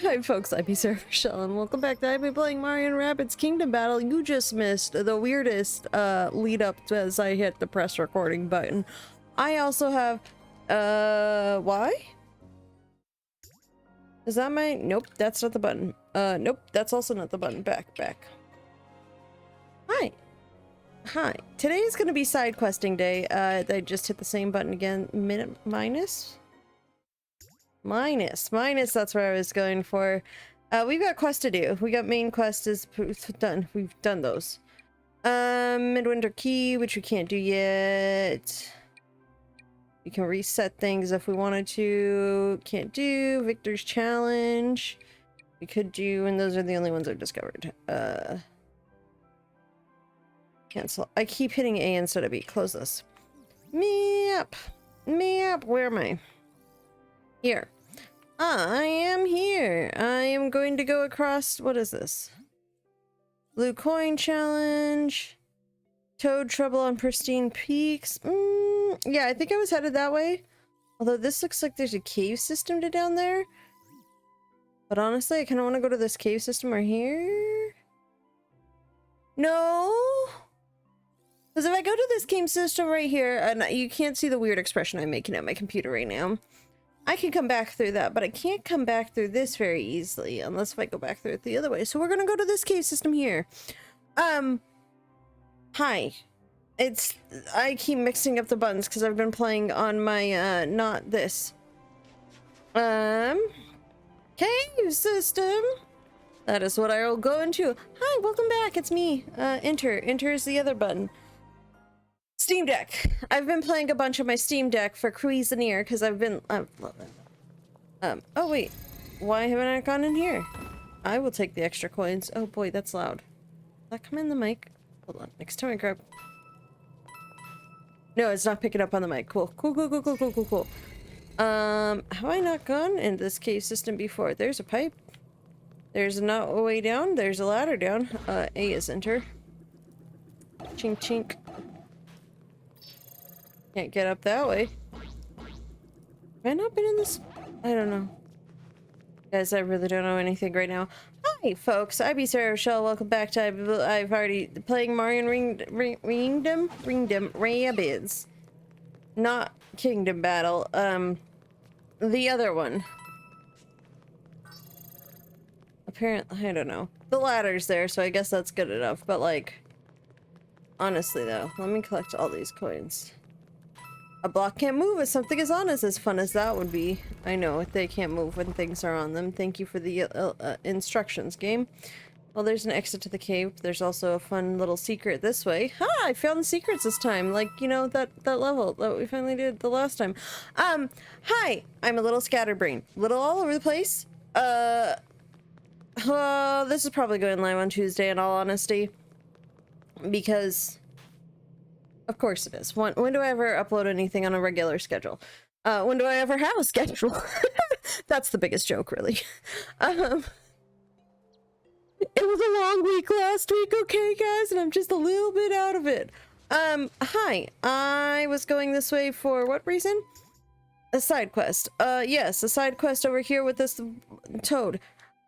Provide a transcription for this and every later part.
Hi folks, I'm Sarah Michelle, and welcome back to ibplaying Mario and Rabbids Kingdom Battle. You just missed the weirdest lead up to as I hit the press recording button. I also have why? Is that my nope, that's not the button. Nope, that's also not the button. Back. Hi. Today is gonna be side questing day. I just hit the same button again. Minus, that's where I was going for. We've got quests to do. We got main quest is done. We've done those. Midwinter Key, which we can't do yet. We can reset things if we wanted to. Can't do. Victor's Challenge. We could do, and those are the only ones I've discovered. Cancel. I keep hitting A instead of B. Close this. Map. Where am I? Here. I am here. I am going to go across. What is this? Blue Coin Challenge. Toad Trouble on Pristine Peaks. Yeah, I think I was headed that way. Although this looks like there's a cave system to down there. But honestly, I kind of want to go to this cave system right here. No. Because if I go to this cave system right here, and you can't see the weird expression I'm making at my computer right now. I can come back through that, but I can't come back through this very easily unless if I go back through it the other way. So we're gonna go to this cave system here. Hi. I keep mixing up the buttons because I've been playing on my, not this. Cave system. That is what I will go into. Hi, welcome back. It's me. Enter. Enter is the other button. Steam Deck. I've been playing a bunch of my Steam Deck for Cuisinier because I've been oh wait, why haven't I gone in here? I will take the extra coins. Oh boy, that's loud. Does that come in the mic? Hold on, next time I grab. No, it's not picking up on the mic. Cool. Have I not gone in this cave system before? There's a pipe. There's not a way down. There's a ladder down. A is enter. Chink chink. Can't get up that way. Have I not been in this? I don't know. Guys, I really don't know anything right now. Hi, folks. I'm Sarah Michelle. Welcome back to I've already playing Mario and Ringdom Rabbids. Not Kingdom Battle. The other one. Apparently, I don't know. The ladder's there, so I guess that's good enough. But like, honestly though, let me collect all these coins. A block can't move if something is on us, as fun as that would be. I know, they can't move when things are on them. Thank you for the instructions, game. Well, there's an exit to the cave. There's also a fun little secret this way. I found the secrets this time. Like, you know, that level that we finally did the last time. Hi! I'm a little scatterbrained. Little all over the place. This is probably going live on Tuesday, in all honesty. Because... of course it is. When do I ever upload anything on a regular schedule? When do I ever have a schedule? That's the biggest joke, really. It was a long week last week, okay, guys? And I'm just a little bit out of it. Hi. I was going this way for what reason? A side quest. Yes, a side quest over here with this toad.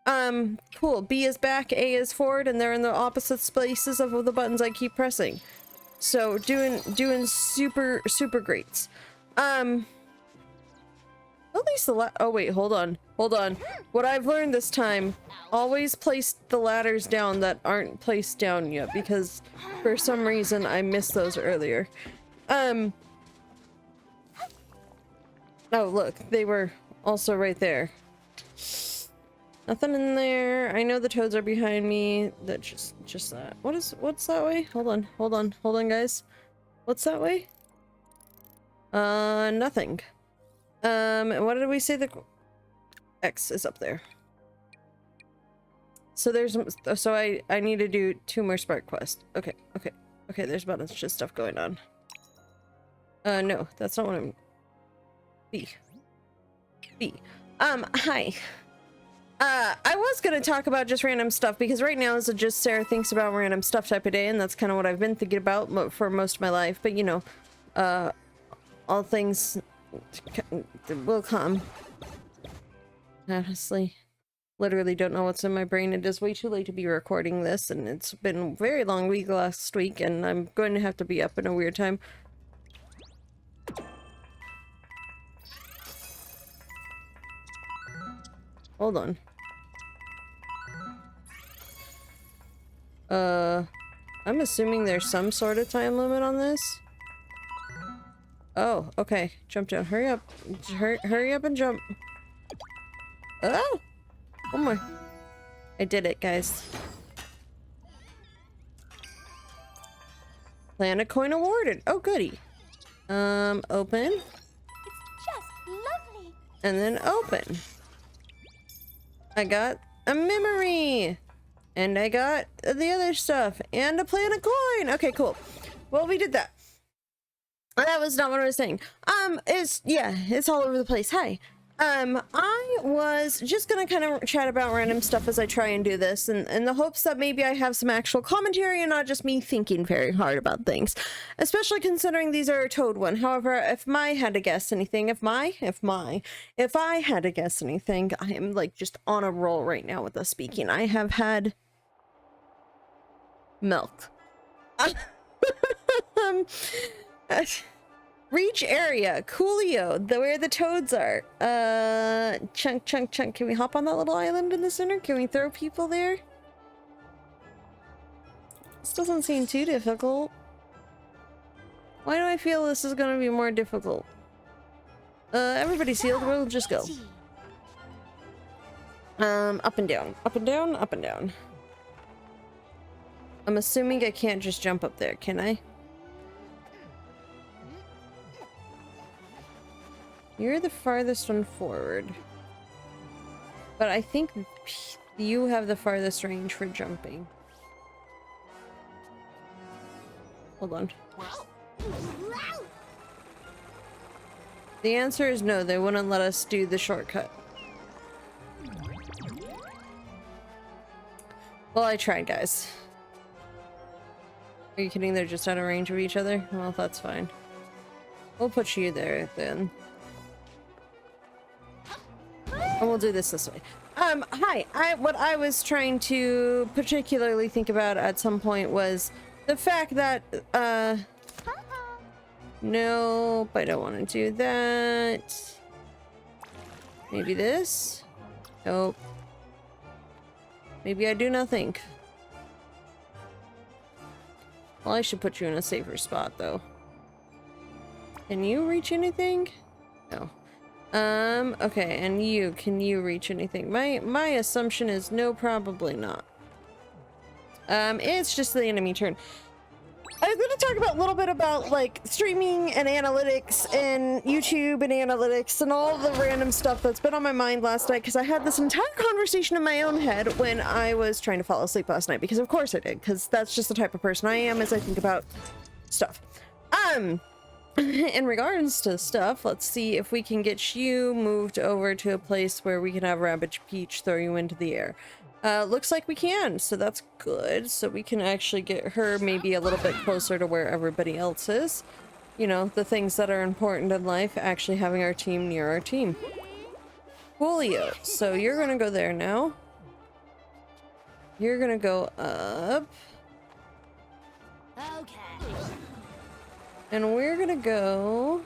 Cool. B is back, A is forward, and they're in the opposite spaces of the buttons I keep pressing. So doing super great. At least oh wait, hold on. What I've learned this time, always place the ladders down that aren't placed down yet, because for some reason I missed those earlier. Oh look, they were also right there. Nothing in there. I know the toads are behind me. That just that. What's that way? Hold on, guys. What's that way? Nothing. What did we say? The X is up there. So I need to do 2 more spark quests. Okay. There's a bunch of stuff going on. No, that's not what I'm. B. Hi. I was gonna talk about just random stuff because right now is just Sarah thinks about random stuff type of day, and that's kind of what I've been thinking about for most of my life. But you know, all things will come. Honestly, literally don't know what's in my brain. It is way too late to be recording this, and it's been a very long week last week, and I'm going to have to be up in a weird time. Hold on. I'm assuming there's some sort of time limit on this. Oh, okay. Jump down. Hurry up. Hurry up and jump. Oh! Oh my. I did it, guys. Planet coin awarded. Oh, goody. Open. It's just lovely. And then open. I got a memory. And I got the other stuff. And a planet coin. Okay, cool. Well, we did that. That was not what I was saying. It's all over the place. Hi. I was just gonna kind of chat about random stuff as I try and do this, and in the hopes that maybe I have some actual commentary and not just me thinking very hard about things, especially considering these are a Toad one. However, if I had to guess anything, if I had to guess anything, I am like just on a roll right now with the speaking. I have had milk. Reach area, Coolio, where the toads are. Chunk. Can we hop on that little island in the center? Can we throw people there? This doesn't seem too difficult. Why do I feel this is gonna be more difficult? Everybody's healed, we'll just go. Up and down, up and down, up and down. I'm assuming I can't just jump up there, can I? You're the farthest one forward. But I think you have the farthest range for jumping. Hold on. The answer is no, they wouldn't let us do the shortcut. Well, I tried, guys. Are you kidding? They're just out of range of each other? Well, that's fine. We'll put you there then. And we'll do this way. Hi. What I was trying to particularly think about at some point was the fact that, nope, I don't want to do that. Maybe this? Nope. Maybe I do nothing. Well, I should put you in a safer spot, though. Can you reach anything? No. Okay, and you, can you reach anything? My assumption is no, probably not. It's just the enemy turn. I was going to talk about a little bit about, like, streaming and analytics and YouTube and analytics and all the random stuff that's been on my mind last night, because I had this entire conversation in my own head when I was trying to fall asleep last night, because of course I did, because that's just the type of person I am as I think about stuff. In regards to stuff, let's see if we can get you moved over to a place where we can have Rabbids Peach throw you into the air. Looks like we can, so that's good. So we can actually get her maybe a little bit closer to where everybody else is. You know, the things that are important in life, actually having our team near our team. Coolio. So you're gonna go there now. You're gonna go up. Okay. And we're gonna go...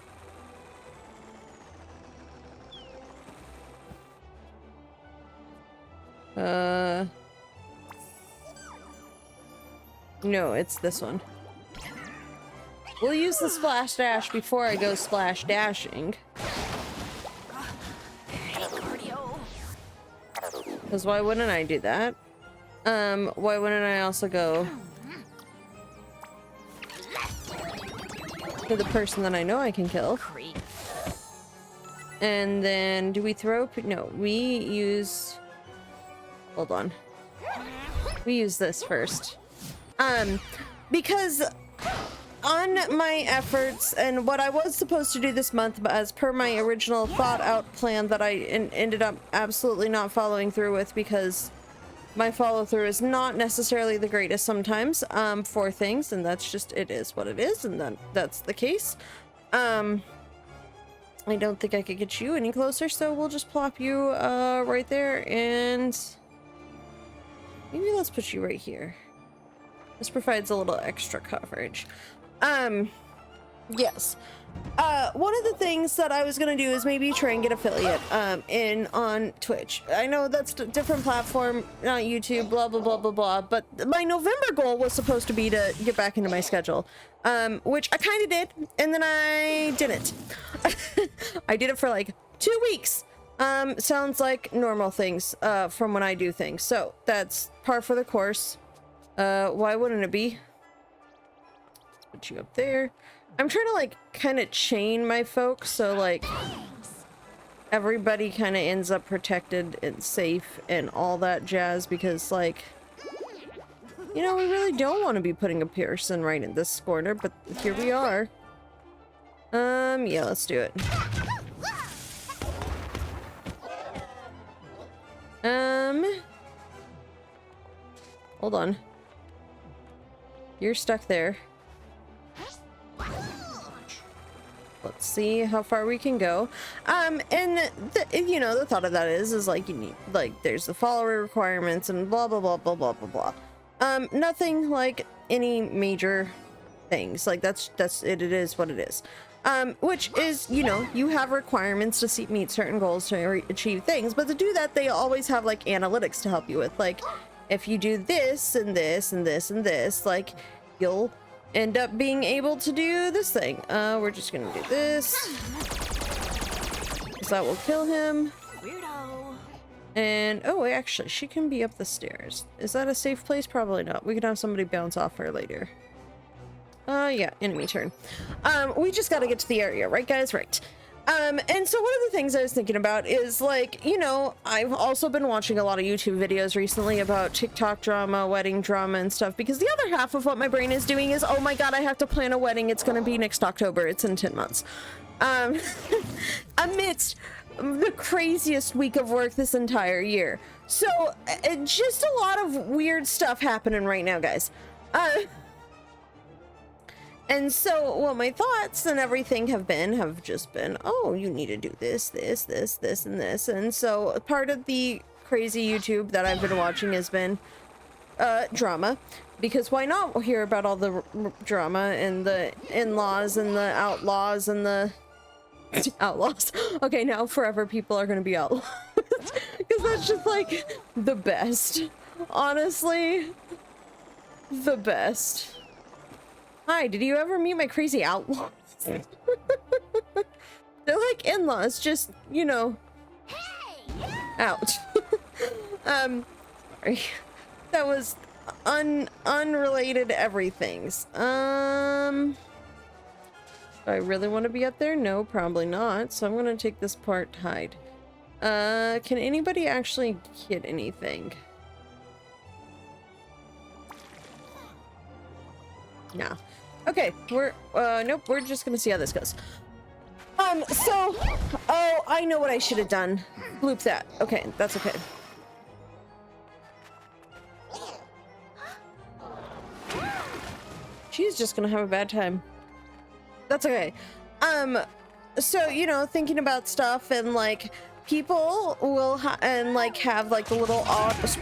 No, it's this one. We'll use the splash dash before I go splash dashing. Because why wouldn't I do that? Why wouldn't I also go to the person that I know I can kill? And then, do we throw? No, we use... Hold on. We use this first. Because on my efforts and what I was supposed to do this month, but as per my original thought out plan that I ended up absolutely not following through with, because my follow through is not necessarily the greatest sometimes, for things, and that's just, it is what it is, and that's the case. I don't think I could get you any closer, so we'll just plop you right there, and maybe let's put you right here. This provides a little extra coverage. Yes. One of the things that I was gonna do is maybe try and get affiliate in on Twitch. I know that's a different platform, not YouTube, blah blah blah blah blah, but my November goal was supposed to be to get back into my schedule, which I kind of did, and then I didn't. I did it for like 2 weeks. Sounds like normal things from when I do things, so that's par for the course. Why wouldn't it be? Let's put you up there. I'm trying to like kind of chain my folks so like everybody kind of ends up protected and safe and all that jazz, because like, you know, we really don't want to be putting a person right in this corner, but here we are. Yeah, let's do it. Hold on. You're stuck there. Let's see how far we can go. And you know, the thought of that is like you need, like, there's the follower requirements and blah blah blah blah blah blah blah. Nothing like any major things. Like that's it. It is what it is. Which is, you know, you have requirements to meet certain goals to achieve things, but to do that, they always have like analytics to help you with. Like, if you do this and this and this and this, like, you'll end up being able to do this thing. We're just gonna do this, because that will kill him. Weirdo. And oh, actually, she can be up the stairs. Is that a safe place? Probably not. We can have somebody bounce off her later. Yeah, enemy turn. We just gotta get to the area, right guys? Right. And so one of the things I was thinking about is, like, you know, I've also been watching a lot of YouTube videos recently about TikTok drama, wedding drama and stuff, because the other half of what my brain is doing is, oh my god, I have to plan a wedding. It's gonna be next October. It's in 10 months. Amidst the craziest week of work this entire year. So, just a lot of weird stuff happening right now, guys. And so what my thoughts and everything have just been, oh, you need to do this, this, this, this, and this. And so part of the crazy YouTube that I've been watching has been drama, because why not hear about all the drama and the in-laws and the outlaws and the outlaws. Okay, now forever people are going to be outlaws, because that's just like the best. Honestly, the best. Hi, did you ever meet my crazy outlaws? They're like in-laws, just, you know, out. Sorry. That was unrelated everythings. Do I really want to be up there? No, probably not. So I'm gonna take this part to hide. Can anybody actually get anything? No. Okay, nope, we're just gonna see how this goes. So, oh, I know what I should have done. Bloop that. Okay, that's okay. She's just gonna have a bad time. That's okay. So, you know, thinking about stuff, and like, people will have like the little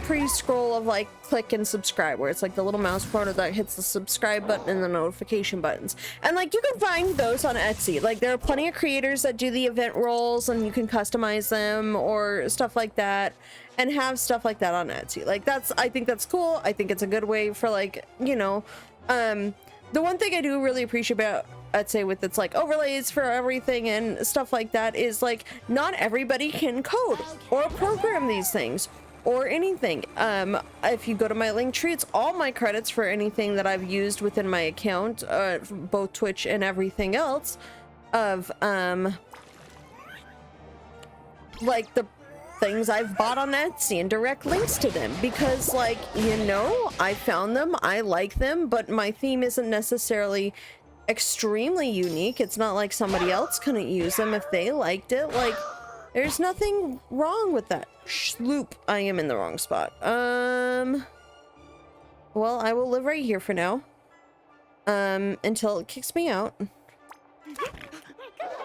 pre-scroll of like click and subscribe, where it's like the little mouse pointer that hits the subscribe button and the notification buttons, and like you can find those on Etsy. Like, there are plenty of creators that do the event roles, and you can customize them or stuff like that, and have stuff like that on Etsy. Like, I think that's cool. I think it's a good way for, like, you know, the one thing I do really appreciate about Etsy, with its like overlays for everything and stuff like that, is like, not everybody can code or program these things or anything. If you go to my link tree, it's all my credits for anything that I've used within my account, both Twitch and everything else, of like the things I've bought on Etsy, and direct links to them, because, like, you know, I found them, I like them, but my theme isn't necessarily extremely unique. It's not like somebody else couldn't use them if they liked it. Like, there's nothing wrong with that. Schloop, I am in the wrong spot. Well, I will live right here for now, until it kicks me out.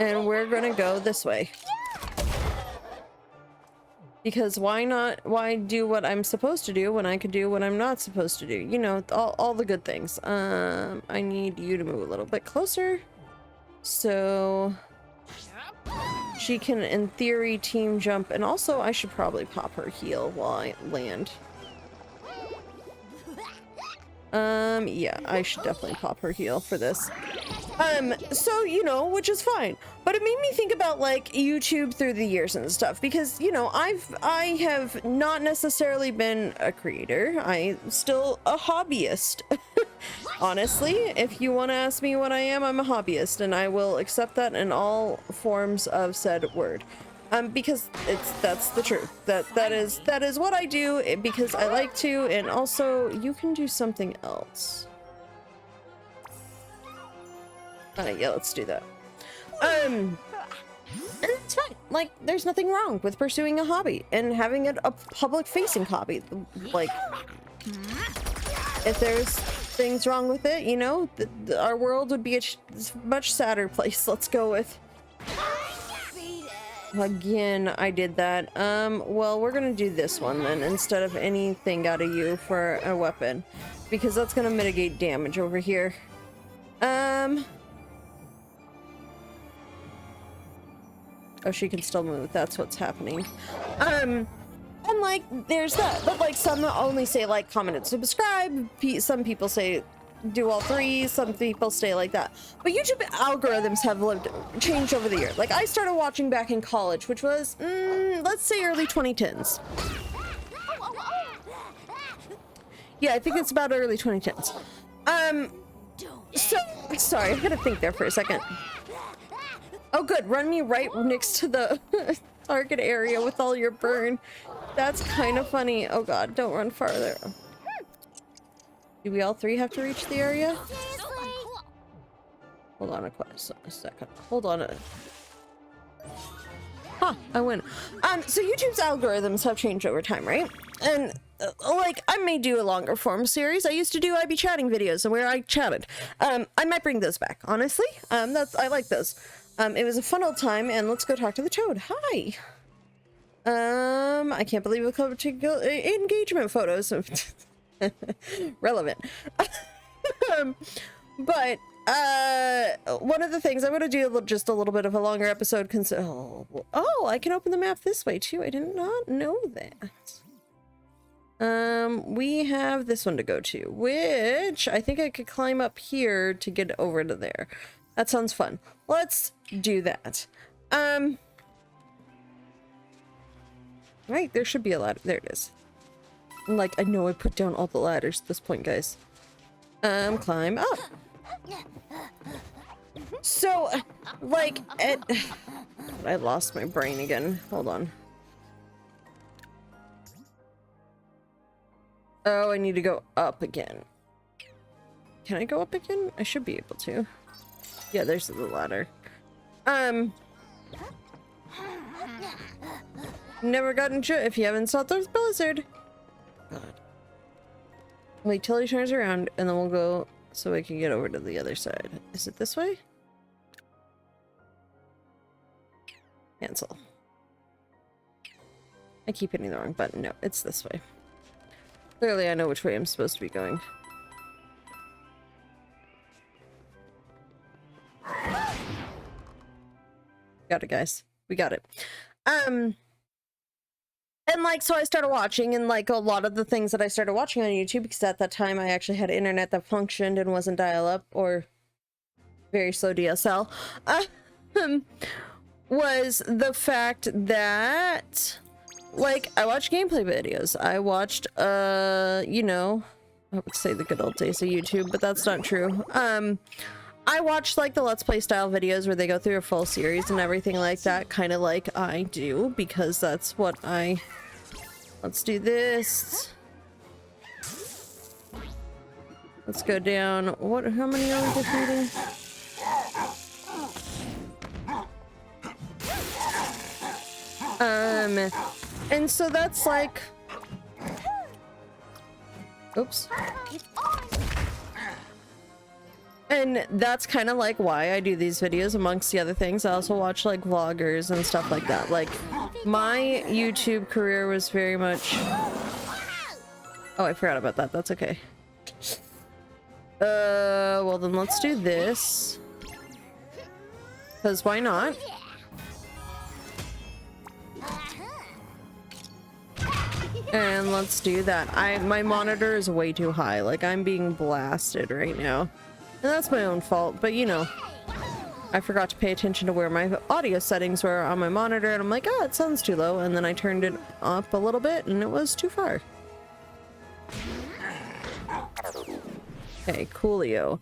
And we're gonna go this way. Because why not? Why do what I'm supposed to do when I could do what I'm not supposed to do? You know, all the good things. I need you to move a little bit closer. So she can, in theory, team jump. And also, I should probably pop her heel while I land. Yeah, I should definitely pop her heel for this. So, you know, which is fine. But it made me think about, like, YouTube through the years and stuff. Because, you know, I have not necessarily been a creator. I'm still a hobbyist. Honestly, if you want to ask me what I am, I'm a hobbyist. And I will accept that in all forms of said word. Because that's the truth. That is what I do because I like to, and also you can do something else. Yeah, let's do that. And it's fine. Like, there's nothing wrong with pursuing a hobby and having it a public-facing hobby. Like, if there's things wrong with it, you know, our world would be a much sadder place. Let's go with. Again, I did that. Well, we're gonna do this one then instead of anything out of you for a weapon, because that's gonna mitigate damage over here. Oh, she can still move. That's what's happening. And like, there's that. But like, some only say like, comment, and subscribe. Some people say do all three. Some people stay like that. But YouTube algorithms have changed over the year. Like, I started watching back in college, which was, let's say early 2010s. Yeah, I think it's about early 2010s. So, sorry, I had to think there for a second. Oh, good. Run me right next to the target area with all your burn. That's kind of funny. Oh, God, don't run farther. Do we all three have to reach the area? Hold on a second. Hold on Huh, I win. So YouTube's algorithms have changed over time, right? And like, I may do a longer form series. I used to do IB chatting videos where I chatted. I might bring those back, honestly. I like those. It was a fun old time, and let's go talk to the toad. Hi. I can't believe we covered engagement photos. Relevant. But one of the things I'm gonna do just a little bit of a longer episode. Oh, I can open the map this way too. I did not know that. We have this one to go to, which I think I could climb up here to get over to there. That sounds fun. Let's do that. Right, there should be a ladder. There it is. Like, I know I put down all the ladders at this point, guys. Climb up. So, like, I lost my brain again. Hold on. Oh, I need to go up again. Can I go up again? I should be able to. Yeah, there's the ladder. Never gotten to if you haven't installed those Blizzard. God. Wait till he turns around and then we'll go so we can get over to the other side. Is it this way? Cancel. I keep hitting the wrong button. No, it's this way. Clearly I know which way I'm supposed to be going. Got it, guys. We got it. And like, so I started watching, and like a lot of the things that I started watching on YouTube, because at that time I actually had internet that functioned and wasn't dial-up or very slow DSL, was the fact that, like, I watched gameplay videos. I watched, you know, I would say the good old days of YouTube, but that's not true. I watched like the Let's Play style videos where they go through a full series and everything like that, kind of like I do, because that's what I... Let's do this. Let's go down. What? How many are we defeating? And so that's like... Oops. And that's kind of like why I do these videos amongst the other things. I also watch like vloggers and stuff like that. Like my YouTube career was very much... Oh, I forgot about that. That's okay. Well then let's do this. Because why not? And let's do that. My monitor is way too high. Like I'm being blasted right now. And that's my own fault, but you know, I forgot to pay attention to where my audio settings were on my monitor, and I'm like, oh, it sounds too low, and then I turned it up a little bit, and it was too far. Okay, coolio.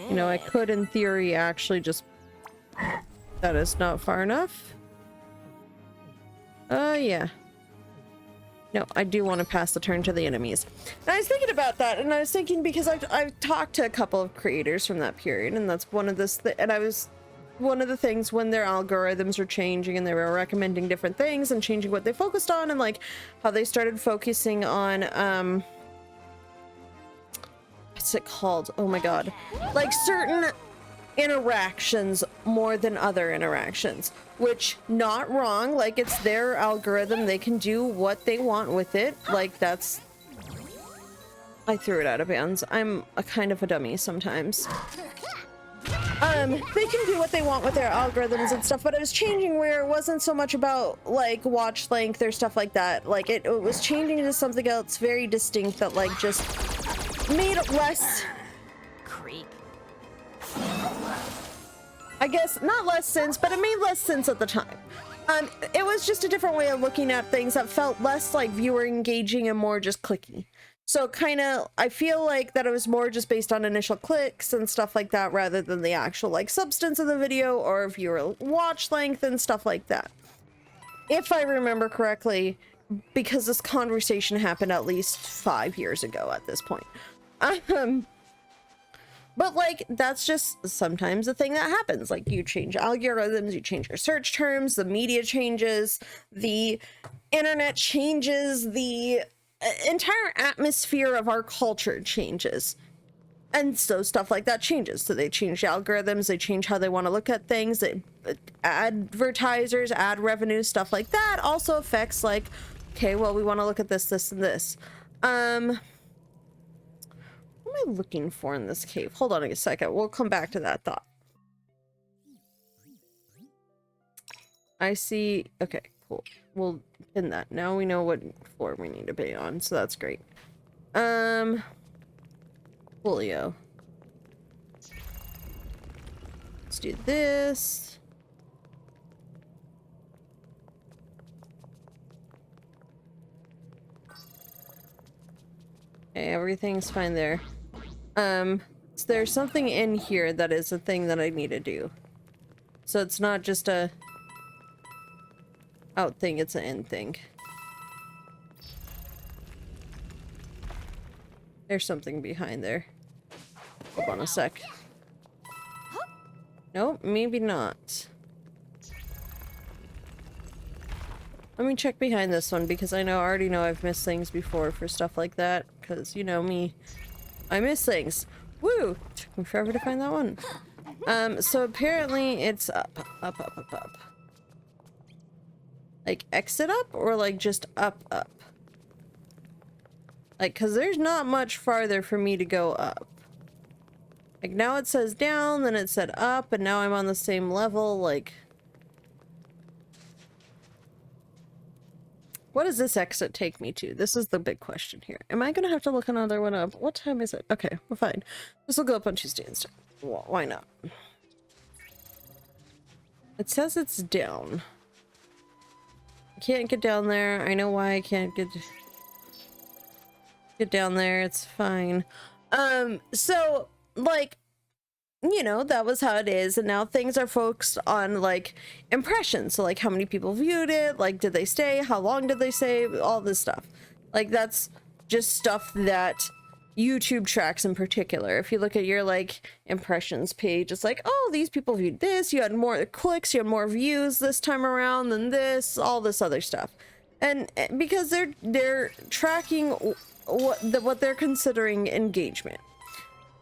You know, I could, in theory, actually just... That is not far enough. Yeah. No, I do want to pass the turn to the enemies. And I was thinking about that, and I was thinking because I've talked to a couple of creators from that period, and that's one of one of the things when their algorithms were changing and they were recommending different things and changing what they focused on, and like how they started focusing on what's it called? Oh my god. Like certain interactions more than other interactions, which not wrong. Like it's their algorithm, they can do what they want with it. Like that's... I threw it out of bounds. I'm a kind of a dummy sometimes. They can do what they want with their algorithms and stuff, but it was changing where it wasn't so much about like watch length or stuff like that. Like it was changing into something else very distinct that like just made it less... Creep. I guess not less sense, but it made less sense at the time. It was just a different way of looking at things that felt less like viewer engaging and more just clicky. So kind of, I feel like that it was more just based on initial clicks and stuff like that rather than the actual like substance of the video or viewer watch length and stuff like that. If I remember correctly, because this conversation happened at least 5 years ago at this point. But like, that's just sometimes a thing that happens. Like you change algorithms, you change your search terms, the media changes, the internet changes, the entire atmosphere of our culture changes. And so stuff like that changes. So they change the algorithms, they change how they want to look at things. Advertisers, ad revenue, stuff like that also affects like, okay, well, we want to look at this, this, and this. What am I looking for in this cave? Hold on a second. We'll come back to that thought. I see. Okay, cool. We'll pin that. Now we know what floor we need to be on, so that's great. Coolio. Let's do this. Okay, everything's fine there. So there's something in here that is a thing that I need to do. So it's not just a out thing, it's an in thing. There's something behind there. Hold on a sec. Nope, maybe not. Let me check behind this one because I already know I've missed things before for stuff like that. Because you know me, I miss things. Woo! Took me forever to find that one. So apparently it's up. Like exit up or like just up. Like, cause there's not much farther for me to go up. Like now it says down, then it said up, and now I'm on the same level, like... What does this exit take me to? This is the big question here. Am I gonna have to look another one up? What time is it? Okay, we're fine. This will go up on Tuesday instead. Well, why not? It says it's down. I can't get down there. I know why I can't get down there. It's fine. So, like, you know, that was how it is, and now things are focused on like impressions. So like how many people viewed it, like did they stay, how long did they stay, all this stuff. Like that's just stuff that YouTube tracks in particular. If you look at your like impressions page, it's like, oh, these people viewed this, you had more clicks, you had more views this time around than this, all this other stuff. And because they're tracking what they're considering engagement.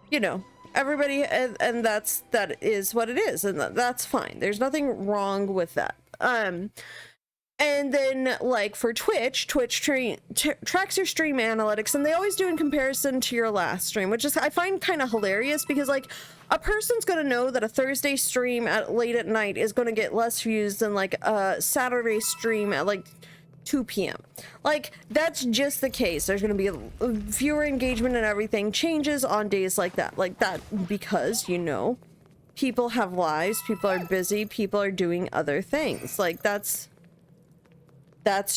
You know, everybody, and that is what it is, and that's fine. There's nothing wrong with that. And then, like, for Twitch tracks your stream analytics, and they always do in comparison to your last stream, which is, I find kind of hilarious, because, like, a person's gonna know that a Thursday stream at late at night is gonna get less views than, like, a Saturday stream at, like, 2 p.m. Like, that's just the case. There's gonna be a viewer engagement and everything changes on days like that. Like, that, because, you know, people have lives, people are busy, people are doing other things. Like, that's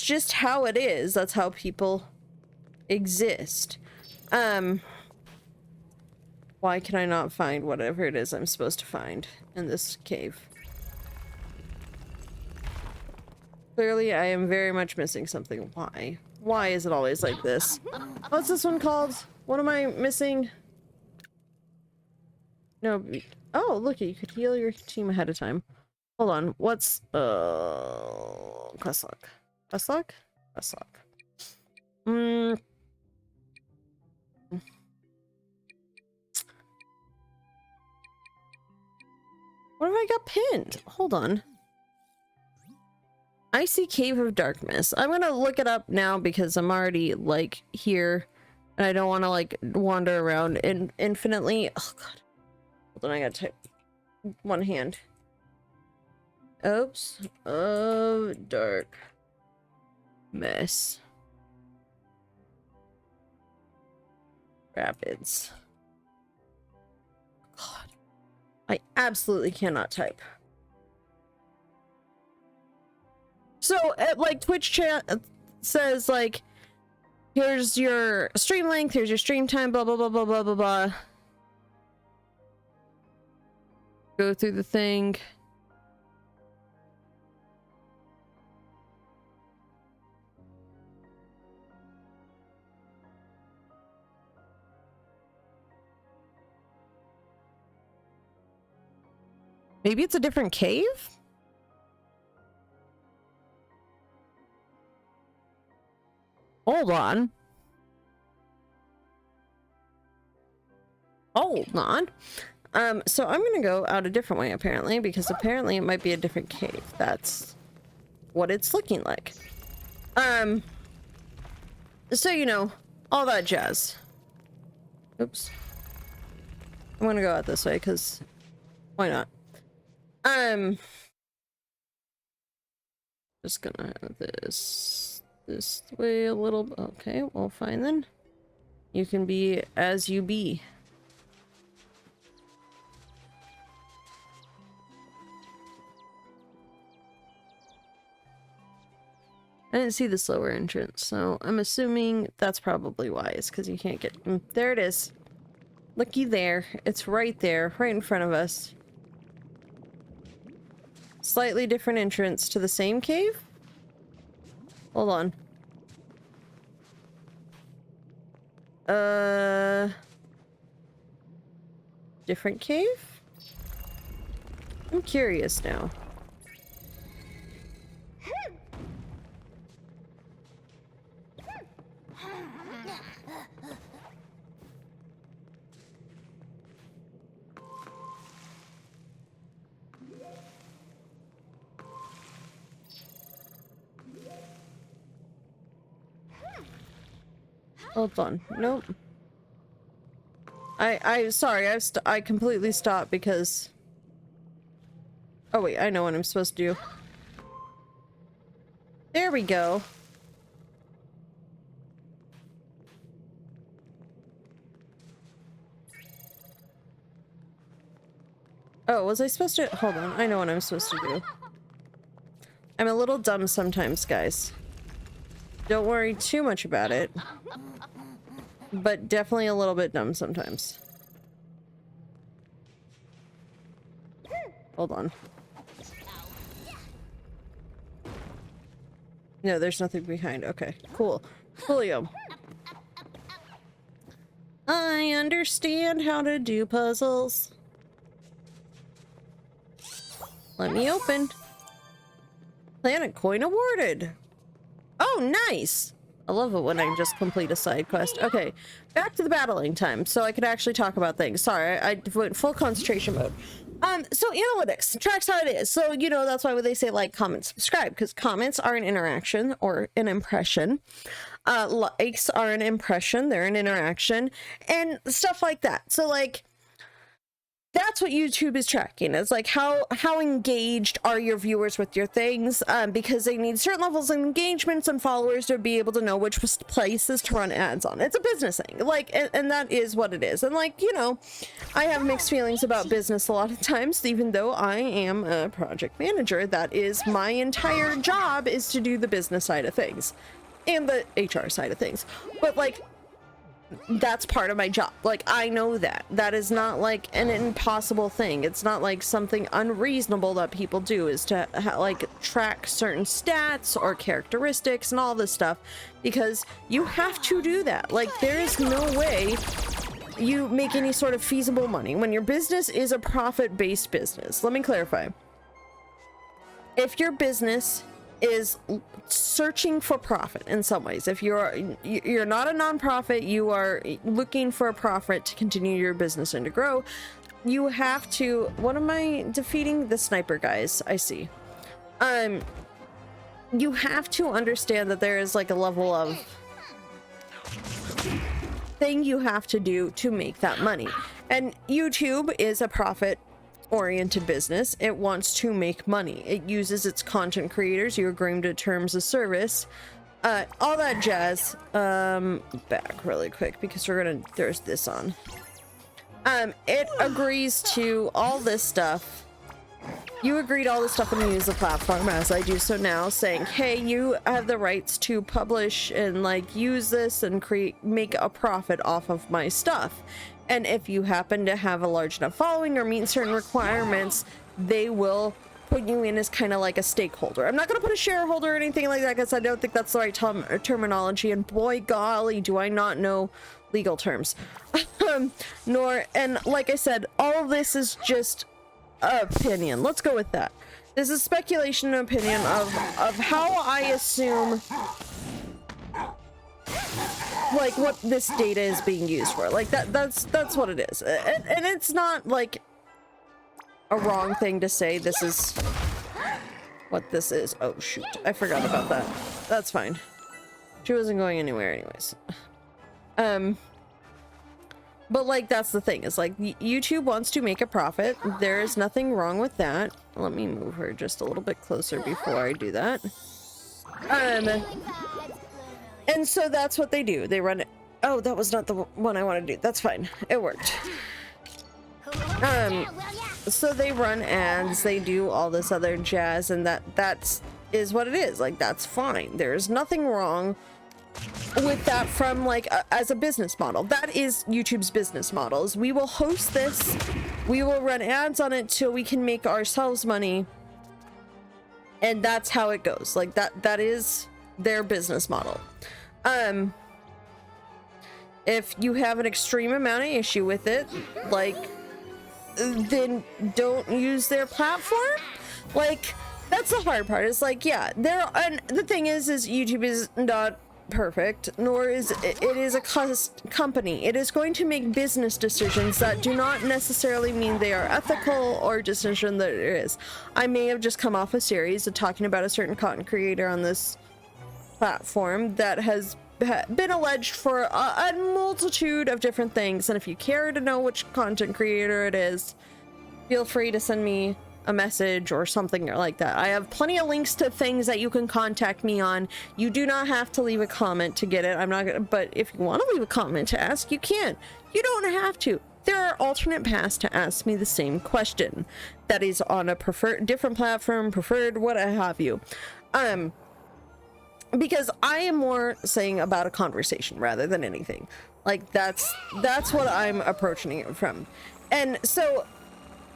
just how it is. That's how people exist. Why can I not find whatever it is I'm supposed to find in this cave? Clearly, I am very much missing something. Why? Why is it always like this? What's this one called? What am I missing? No. Oh, look, you could heal your team ahead of time. Hold on. What's quest log? Quest log? Quest log. What have I got pinned? Hold on. Icy Cave of Darkness. I'm gonna look it up now because I'm already like here and I don't want to like wander around infinitely. Oh god. Hold on, I gotta type one hand. Oops. Oh, dark mess. Rabbids. God. I absolutely cannot type. So, like, Twitch chat says, like, here's your stream length, here's your stream time, blah, blah, blah, blah, blah, blah, blah. Go through the thing. Maybe it's a different cave? Hold on. Hold on. So I'm gonna go out a different way apparently, because apparently it might be a different cave. That's what it's looking like. So you know, all that jazz. Oops. I'm gonna go out this way because why not? Just gonna have this way a little. Okay, well, fine then. You can be as you be. I didn't see this lower entrance, so I'm assuming that's probably why. It's because you can't get. There it is. Looky there. It's right there, right in front of us. Slightly different entrance to the same cave? Hold on. Different cave? I'm curious now. Hold on. Nope. Sorry, I completely stopped because... Oh wait, I know what I'm supposed to do. There we go. Oh, was I supposed to... Hold on, I know what I'm supposed to do. I'm a little dumb sometimes, guys. Don't worry too much about it. But definitely a little bit dumb sometimes. Hold on. No, there's nothing behind. Okay, cool. Coolio. understand how to do puzzles. Let me open. Planet coin awarded. Oh, nice. I love it when I just complete a side quest. Okay, back to the battling time so I could actually talk about things. Sorry, I went full concentration mode. So analytics, tracks how it is. So, you know, that's why they say like, comment, subscribe, because comments are an interaction or an impression. Likes are an impression, they're an interaction, and stuff like that. So like, that's what YouTube is tracking. It's like how engaged are your viewers with your things, because they need certain levels of engagements and followers to be able to know which places to run ads on. It's a business thing, like, and that is what it is. And like, you know, I have mixed feelings about business a lot of times, even though I am a project manager. That is my entire job, is to do the business side of things and the HR side of things. But like, that's part of my job. Like, I know that is not like an impossible thing. It's not like something unreasonable that people do, is to like track certain stats or characteristics and all this stuff, because you have to do that. Like, there is no way you make any sort of feasible money when your business is a profit-based business. Let me clarify. If your business is searching for profit in some ways, if you're not a nonprofit, you are looking for a profit to continue your business and to grow, you have to, what am I defeating? The sniper guys, I see. You have to understand that there is like a level of thing you have to do to make that money. And YouTube is a profit oriented business. It wants to make money. It uses its content creators. You agree to terms of service, all that jazz. Back really quick because there's this on. It agrees to all this stuff. You agree to all this stuff and use the platform as I do so now, saying, hey, you have the rights to publish and like use this and make a profit off of my stuff. And if you happen to have a large enough following or meet certain requirements, they will put you in as kind of like a stakeholder. I'm not going to put a shareholder or anything like that because I don't think that's the right terminology. And boy, golly, do I not know legal terms. And like I said, all of this is just opinion. Let's go with that. This is speculation and opinion of how I assume like what this data is being used for. Like that's what it is. And it's not like a wrong thing to say this is what this is. Oh shoot, I forgot about that. That's fine. She wasn't going anywhere anyways. But like that's the thing, is like YouTube wants to make a profit. There is nothing wrong with that. Let me move her just a little bit closer before I do that. And so that's what they do. They run it. Oh, that was not the one I want to do. That's fine. It worked. So they run ads, they do all this other jazz, and that's what it is. Like, that's fine. There's nothing wrong with that from like as a business model. That is YouTube's business models. We will host this, we will run ads on it till we can make ourselves money, and that's how it goes. Like that is their business model. If you have an extreme amount of issue with it, like, then don't use their platform. Like, that's the hard part. It's like, yeah, and the thing is YouTube is not perfect, nor is it is a company. It is going to make business decisions that do not necessarily mean they are ethical or decision that it is. I may have just come off a series of talking about a certain content creator on this platform that has been alleged for a multitude of different things, and if you care to know which content creator it is, feel free to send me a message or something like that. I have plenty of links to things that you can contact me on. You do not have to leave a comment to get it. I'm not gonna, but if you want to leave a comment to ask, you can. You don't have to. There are alternate paths to ask me the same question that is on a different platform, preferred, what have you. Because I am more saying about a conversation rather than anything. Like, that's what I'm approaching it from. And so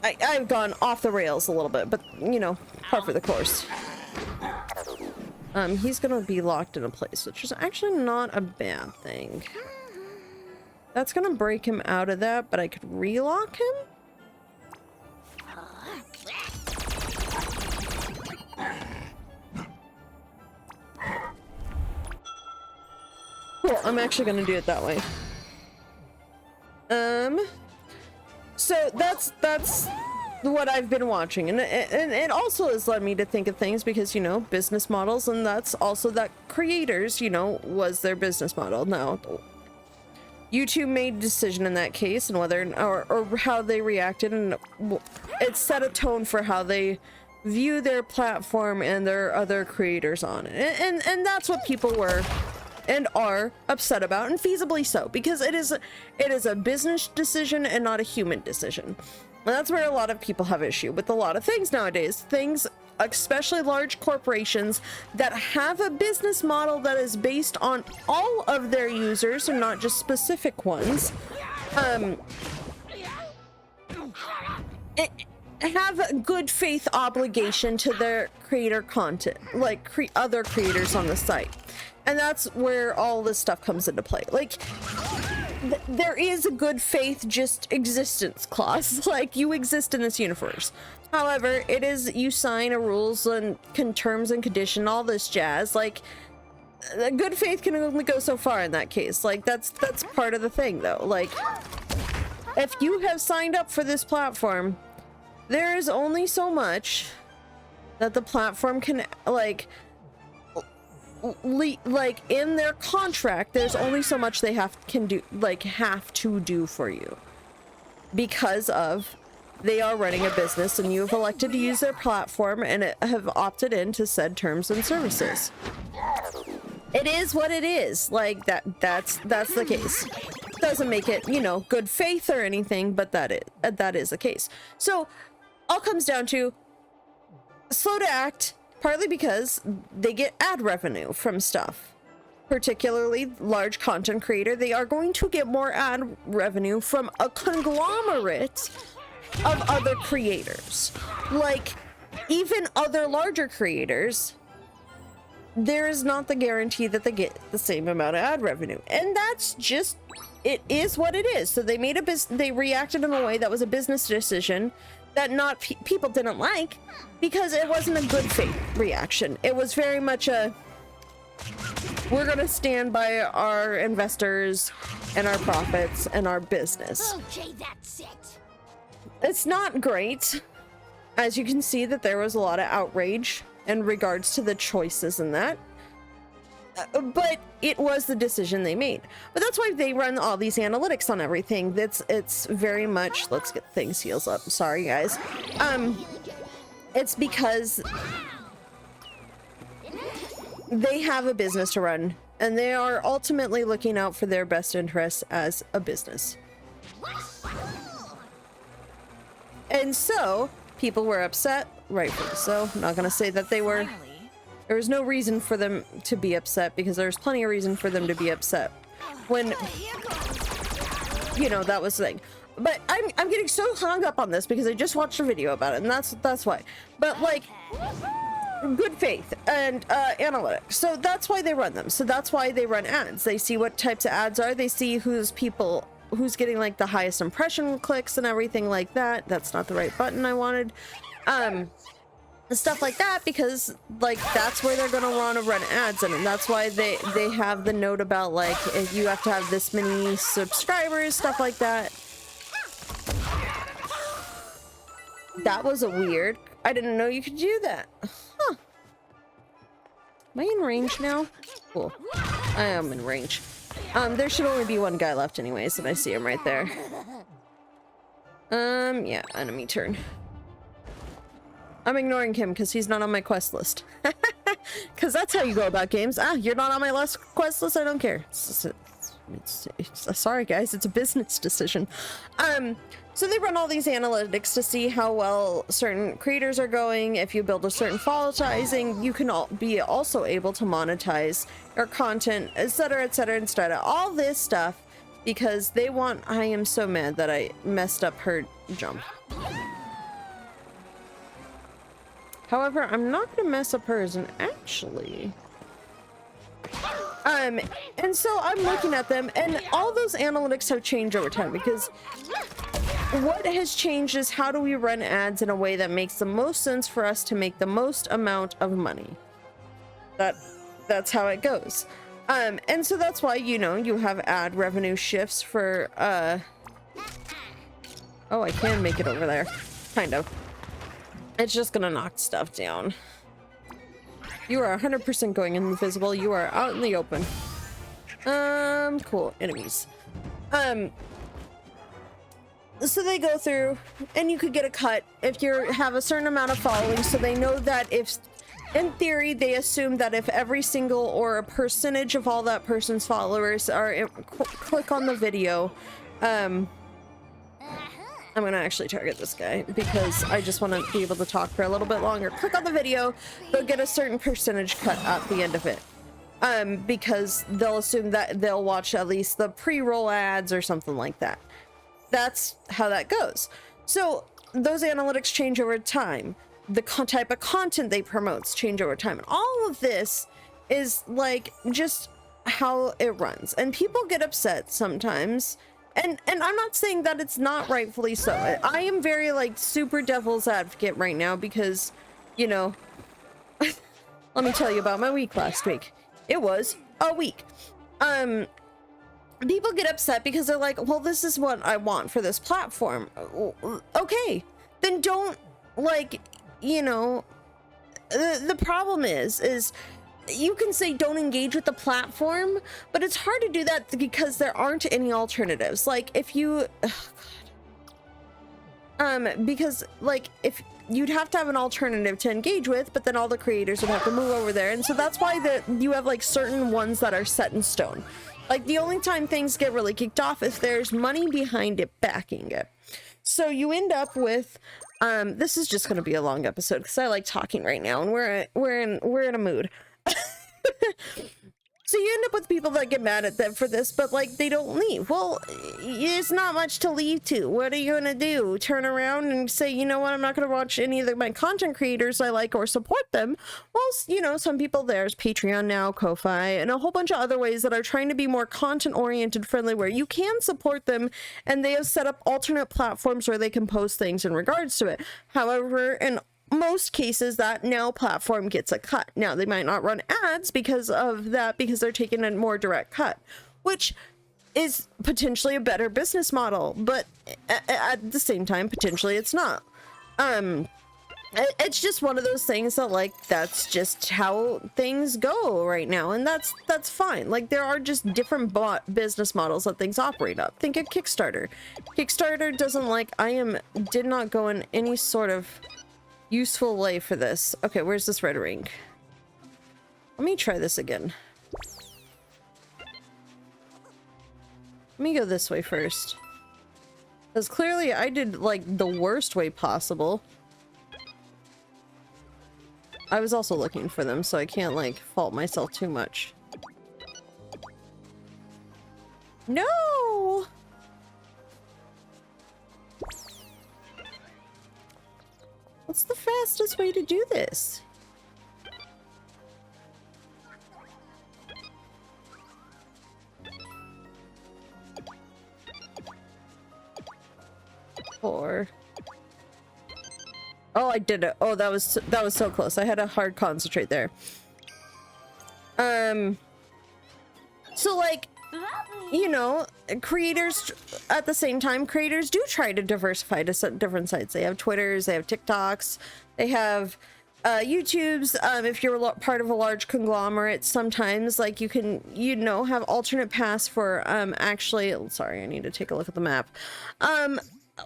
I've gone off the rails a little bit, but you know, par for the course. He's gonna be locked in a place, which is actually not a bad thing. That's gonna break him out of that, but I could relock him? Cool, I'm actually gonna do it that way. So that's what I've been watching, and it also has led me to think of things because, you know, business models, and that's also that creators, you know, was their business model. Now, YouTube made a decision in that case, and whether or how they reacted, and it set a tone for how they view their platform and their other creators on it, and that's what people were and are upset about, and feasibly so, because it is a business decision and not a human decision. And that's where a lot of people have issue with a lot of things nowadays. Things, especially large corporations that have a business model that is based on all of their users and not just specific ones, have a good faith obligation to their creator content, like other creators on the site. And that's where all this stuff comes into play. Like, there is a good faith just existence clause. Like, you exist in this universe. However, it is, you sign a rules and terms and condition, all this jazz. Like, good faith can only go so far in that case. Like, that's part of the thing, though. Like, if you have signed up for this platform, there is only so much that the platform can, like in their contract, there's only so much they have to do for you, because of they are running a business and you have elected to use their platform and have opted into said terms and services. It is what it is. Like, that's the case. Doesn't make it, you know, good faith or anything, but that is the case. So all comes down to slow to act, partly because they get ad revenue from stuff. Particularly large content creator, they are going to get more ad revenue from a conglomerate of other creators. Like, even other larger creators, there is not the guarantee that they get the same amount of ad revenue. And that's just, it is what it is. So they made they reacted in a way that was a business decision that not people didn't like, because it wasn't a good faith reaction. It was very much a, we're gonna stand by our investors and our profits and our business. Okay, that's it. It's not great. As you can see, that there was a lot of outrage in regards to the choices in that. But it was the decision they made. But that's why they run all these analytics on everything. It's very much, let's get things heals up. Sorry, guys. It's because they have a business to run, and they are ultimately looking out for their best interests as a business. And so people were upset, rightfully so. I'm not gonna say that they were. There was no reason for them to be upset, because there's plenty of reason for them to be upset when, you know, that was the thing. But I'm getting so hung up on this because I just watched a video about it, and that's why. But like, good faith and analytics. So that's why they run them. So that's why they run ads. They see what types of ads are. They see who's getting like the highest impression clicks and everything like that. That's not the right button I wanted. Stuff like that, because like that's where they're gonna want to run ads in, and that's why they have the note about like, if you have to have this many subscribers, stuff like that. That was a weird. I didn't know you could do that. Huh. Am I in range now? Cool. I am in range. There should only be one guy left anyways, and I see him right there. Yeah, enemy turn. I'm ignoring him because he's not on my quest list. Because that's how you go about games. Ah, you're not on my quest list? I don't care. Sorry, guys. It's a business decision. So they run all these analytics to see how well certain creators are going. If you build a certain monetizing, you can be also able to monetize your content, etc., etc., instead of all this stuff, because they want... I am so mad that I messed up her jump. However, I'm not gonna mess up hers, and actually, And so I'm looking at them, and all those analytics have changed over time, because what has changed is how do we run ads in a way that makes the most sense for us to make the most amount of money. That's how it goes. And so that's why, you know, you have ad revenue shifts for, oh, I can make it over there. Kind of. It's just gonna knock stuff down. You are 100% going invisible. You are out in the open. Cool. Enemies. So they go through, and you could get a cut if you have a certain amount of following, so they know that if, in theory, they assume that if every single or a percentage of all that person's followers are click on the video, I'm gonna actually target this guy because I just want to be able to talk for a little bit longer. Click on the video, they'll get a certain percentage cut at the end of it. Because they'll assume that they'll watch at least the pre-roll ads or something like that. That's how that goes. So those analytics change over time. The type of content they promote change over time. And all of this is like just how it runs. And people get upset sometimes. And I'm not saying that it's not rightfully so. I am very like super devil's advocate right now because, you know, let me tell you about my week last week. It was a week. People get upset because they're like, well, this is what I want for this platform. Okay, then don't, like, you know, the problem is you can say don't engage with the platform, but it's hard to do that because there aren't any alternatives. Like if you, because like if you'd have to have an alternative to engage with, but then all the creators would have to move over there. And so that's why you have like certain ones that are set in stone. Like the only time things get really kicked off is there's money behind it backing it. So you end up with, this is just going to be a long episode because I like talking right now and we're in a mood. So you end up with people that get mad at them for this, but like they don't leave. Well, there's not much to leave to. What are you gonna do? Turn around and say, you know what, I'm not gonna watch any of my content creators I like or support them? Well, you know, some people, there's Patreon now, Ko-Fi, and a whole bunch of other ways that are trying to be more content oriented friendly where you can support them, and they have set up alternate platforms where they can post things in regards to it. However, in most cases that now platform gets a cut. Now they might not run ads because of that, because they're taking a more direct cut, which is potentially a better business model, but at the same time potentially it's not. It's just one of those things that like that's just how things go right now, and that's fine. Like there are just different business models that things operate up. Think of Kickstarter. Kickstarter doesn't did not go in any sort of useful way for this. Okay, where's this red ring? Let me try this again. Let me go this way first. Because clearly I did like the worst way possible. I was also looking for them, so I can't like fault myself too much. No! What's the fastest way to do this? Four. Oh, I did it. Oh, that was so close. I had a hard concentrate there. So like, you know, creators at the same time, creators do try to diversify to some different sites. They have Twitters, they have TikToks, they have YouTubes. If you're part of a large conglomerate, sometimes like you can, you know, have alternate paths for actually, sorry, I need to take a look at the map.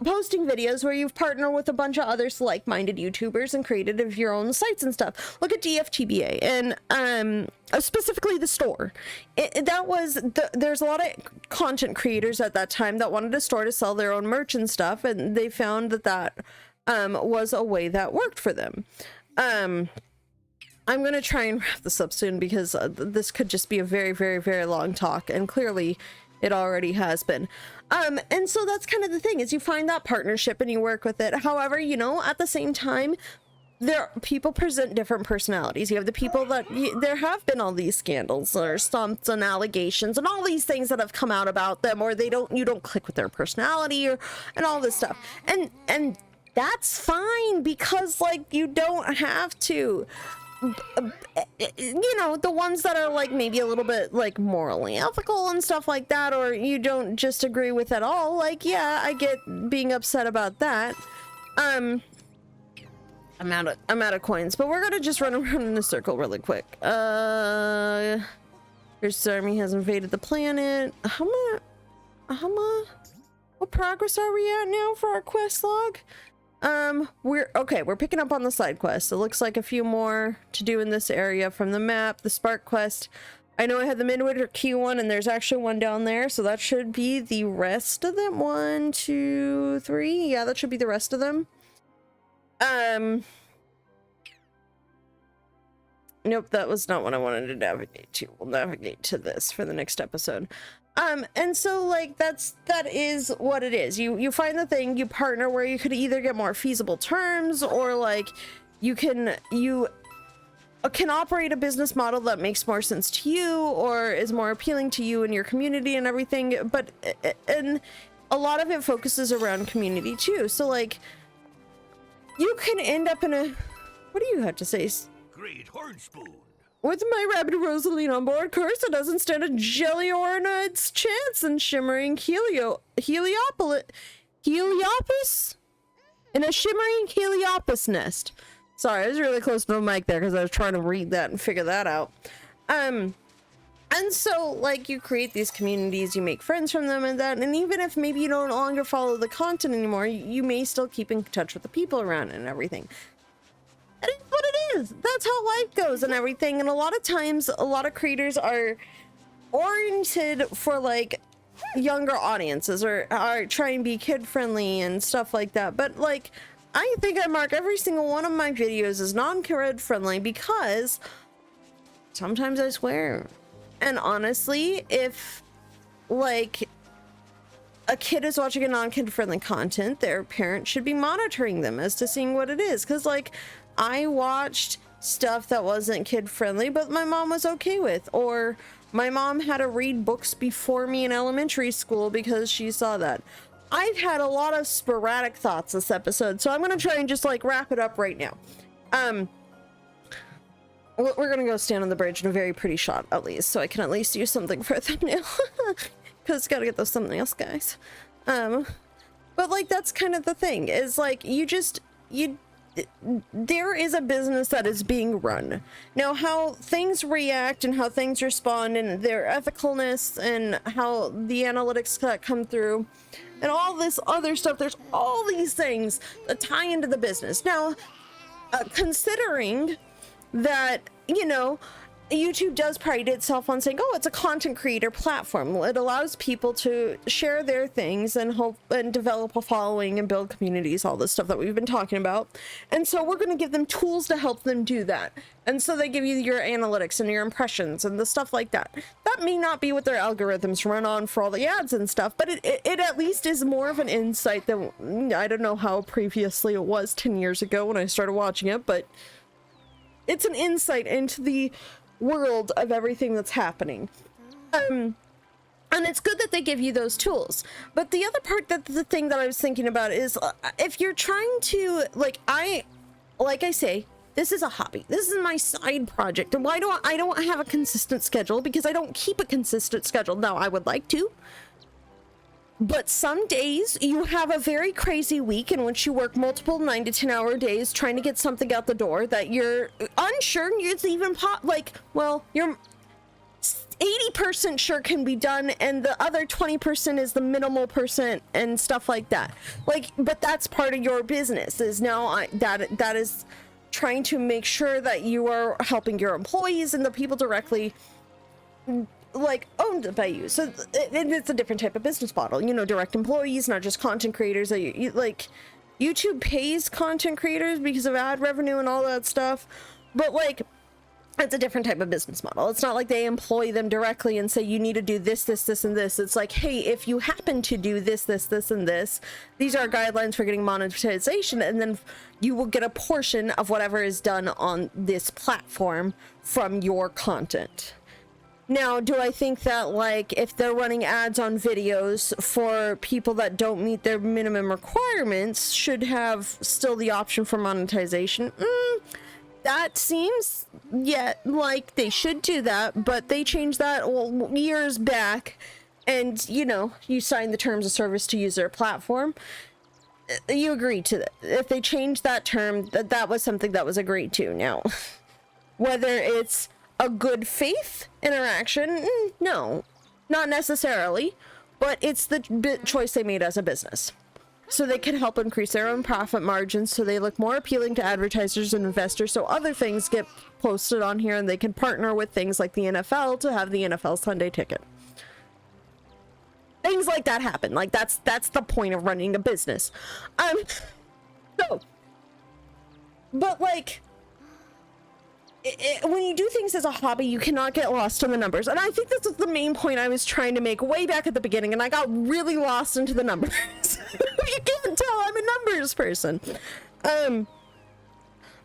Posting videos where you've partnered with a bunch of other like-minded YouTubers and created of your own sites and stuff. Look at DFTBA and specifically the store. There's a lot of content creators at that time that wanted a store to sell their own merch and stuff, and they found that was a way that worked for them. I'm gonna try and wrap this up soon because this could just be a very, very, very long talk, and clearly it already has been. And so that's kind of the thing, is you find that partnership and you work with it. However, you know, at the same time, people present different personalities. You have the people that there have been all these scandals or stumps and allegations and all these things that have come out about them, or you don't click with their personality and all this stuff. And that's fine, because like you don't have to. You know, the ones that are like maybe a little bit like morally ethical and stuff like that, or you don't just agree with at all, like, yeah, I get being upset about that. I'm out of coins, but we're gonna just run around in a circle really quick. Your army has invaded the planet. What progress are we at now for our quest log? We're picking up on the side quest. It looks like a few more to do in this area from the map. The spark quest, I know I had the midwinter key one, and there's actually one down there, so that should be the rest of them. 1, 2, 3. Yeah, that should be the rest of them. Nope, that was not what I wanted to navigate to. We'll navigate to this for the next episode. And so like that is what it is. You find the thing, you partner where you could either get more feasible terms, or like you can operate a business model that makes more sense to you or is more appealing to you and your community and everything. But and a lot of it focuses around community too. So like you can end up in a, what do you have to say? Great Hornspoon. With my rabbit Rosaline on board, Cursa doesn't stand a jelly or its chance in shimmering Heliopus? In a shimmering Heliopus nest. Sorry, I was really close to the mic there because I was trying to read that and figure that out. And so, like, you create these communities, you make friends from them and that, and even if maybe you no longer follow the content anymore, you may still keep in touch with the people around it and everything. That is what it is. That's how life goes and everything. And a lot of times, a lot of creators are oriented for like younger audiences, or are trying to be kid friendly and stuff like that. But like, I think I mark every single one of my videos as non-kid friendly because sometimes I swear. And honestly, if like a kid is watching a non-kid friendly content, their parent should be monitoring them as to seeing what it is. Because like, I watched stuff that wasn't kid friendly, but my mom was okay with, or my mom had to read books before me in elementary school because she saw that. I've had a lot of sporadic thoughts this episode, so I'm gonna try and just like wrap it up right now. We're gonna go stand on the bridge in a very pretty shot, at least, so I can at least use something for a thumbnail. Because gotta get those thumbnails, guys. But like, that's kind of the thing, is like, there is a business that is being run. Now, how things react and how things respond and their ethicalness and how the analytics that come through and all this other stuff, there's all these things that tie into the business. Now, considering that, you know, YouTube does pride itself on saying, oh, it's a content creator platform. It allows people to share their things and hope and develop a following and build communities, all this stuff that we've been talking about. And so we're going to give them tools to help them do that. And so they give you your analytics and your impressions and the stuff like that. That may not be what their algorithms run on for all the ads and stuff, but it at least is more of an insight than, I don't know how previously it was 10 years ago when I started watching it, but it's an insight into the world of everything that's happening. And it's good that they give you those tools. But the other part, that the thing that I was thinking about is, if you're trying to, like I say, this is a hobby. This is my side project. And I don't have a consistent schedule because I don't keep a consistent schedule. Now, I would like to. But some days you have a very crazy week in which you work multiple 9 to 10 hour days trying to get something out the door that you're unsure it's even you're 80% sure can be done, and the other 20% is the minimal percent and stuff like that. Like, but that's part of your business, is now that is trying to make sure that you are helping your employees and the people directly like owned by you. So it's a different type of business model, you know, direct employees, not just content creators. Like YouTube pays content creators because of ad revenue and all that stuff, but like It's a different type of business model. It's not like they employ them directly and say, you need to do this, this, this, and this. It's like, hey, if you happen to do this, this, this, and this, these are guidelines for getting monetization, and then you will get a portion of whatever is done on this platform from your content. Now, do I think that, like, if they're running ads on videos for people that don't meet their minimum requirements should have still the option for monetization? That seems, yeah, like they should do that, but they changed that years back, and, you know, you sign the terms of service to use their platform. You agreed to that. If they changed that term, that was something that was agreed to. Now, whether it's a good faith interaction, no, not necessarily, but it's the choice they made as a business. So they can help increase their own profit margins, so they look more appealing to advertisers and investors, so other things get posted on here, and they can partner with things like the NFL to have the NFL Sunday Ticket. Things like that happen. Like, that's the point of running a business. So, but like, when you do things as a hobby, you cannot get lost in the numbers. And I think this is the main point I was trying to make way back at the beginning, and I got really lost into the numbers. You can't tell I'm a numbers person.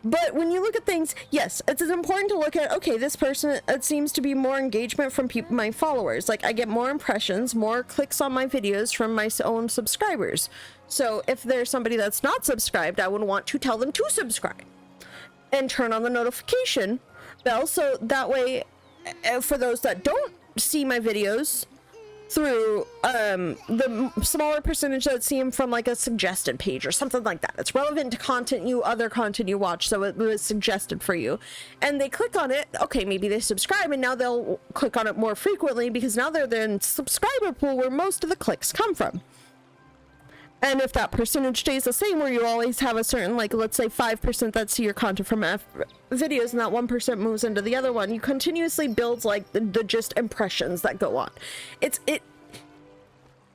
But when you look at things, yes, it's important to look at, okay, this person, it seems to be more engagement from people, my followers. Like, I get more impressions, more clicks on my videos from my own subscribers. So if there's somebody that's not subscribed, I would want to tell them to subscribe and turn on the notification bell, so that way, for those that don't see my videos through the smaller percentage that see them from like a suggested page or something like that, it's relevant to other content you watch, so it was suggested for you, and they click on it, okay, maybe they subscribe, and now they'll click on it more frequently because now they're in subscriber pool where most of the clicks come from. And if that percentage stays the same, where you always have a certain, like, let's say 5% that see your content from videos, and that 1% moves into the other one, you continuously build, like, the just impressions that go on.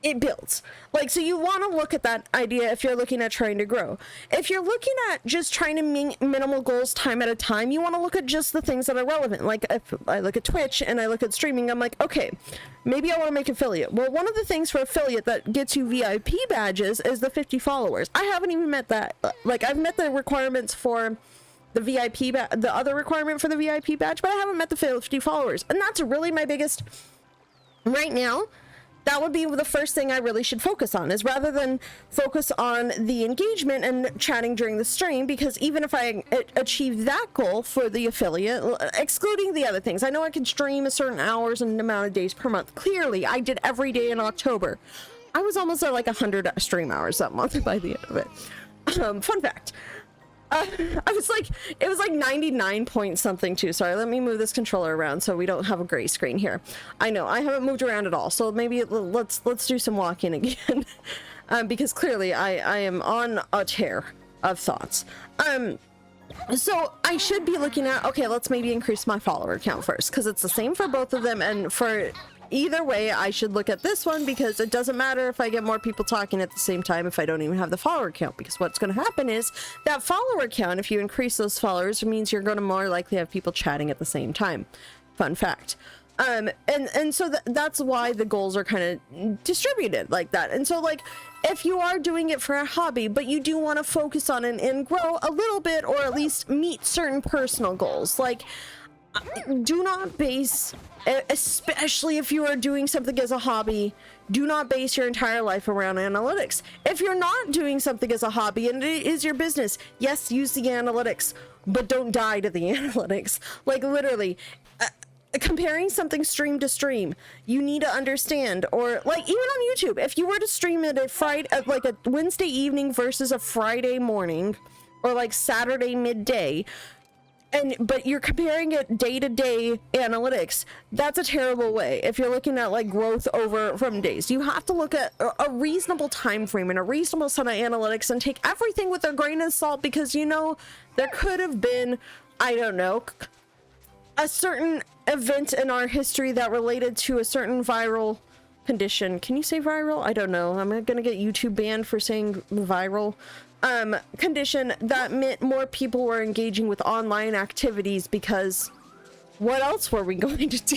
It builds. Like, so you want to look at that idea if you're looking at trying to grow. If you're looking at just trying to minimal goals time at a time, you want to look at just the things that are relevant. Like, if I look at Twitch and I look at streaming, I'm like, okay, maybe I want to make affiliate. Well, one of the things for affiliate that gets you VIP badges is the 50 followers. I haven't even met that. Like, I've met the requirements for the VIP, the other requirement for the VIP badge, but I haven't met the 50 followers. And that's really my biggest, right now, that would be the first thing I really should focus on, is rather than focus on the engagement and chatting during the stream, because even if I achieve that goal for the affiliate, excluding the other things, I know I can stream a certain hours and amount of days per month. Clearly, I did every day in October. I was almost at like 100 stream hours that month by the end of it. Fun fact. It was like 99 point something too. Sorry, let me move this controller around so we don't have a gray screen here. I know I haven't moved around at all, so maybe let's do some walking again. Because clearly I am on a tear of thoughts. So I should be looking at, okay, let's maybe increase my follower count first, because it's the same for both of them, and for either way, I should look at this one, because it doesn't matter if I get more people talking at the same time if I don't even have the follower count, because what's going to happen is that follower count, if you increase those followers, means you're going to more likely have people chatting at the same time. Fun fact. And so that's why the goals are kind of distributed like that. And so, like, if you are doing it for a hobby, but you do want to focus on it and grow a little bit, or at least meet certain personal goals, like, do not base, especially if you are doing something as a hobby, do not base your entire life around analytics. If you're not doing something as a hobby and it is your business, yes, use the analytics, but don't die to the analytics. Like, literally, comparing something stream to stream, you need to understand, or like even on YouTube, if you were to stream it at Friday, like a Wednesday evening versus a Friday morning, or like Saturday midday, but you're comparing it day-to-day analytics, that's a terrible way. If you're looking at like growth over from days, you have to look at a reasonable time frame and a reasonable set of analytics, and take everything with a grain of salt, because, you know, there could have been, I don't know, a certain event in our history that related to a certain viral condition. Can you say viral? I don't know. I'm gonna get YouTube banned for saying viral. Condition that meant more people were engaging with online activities because what else were we going to do?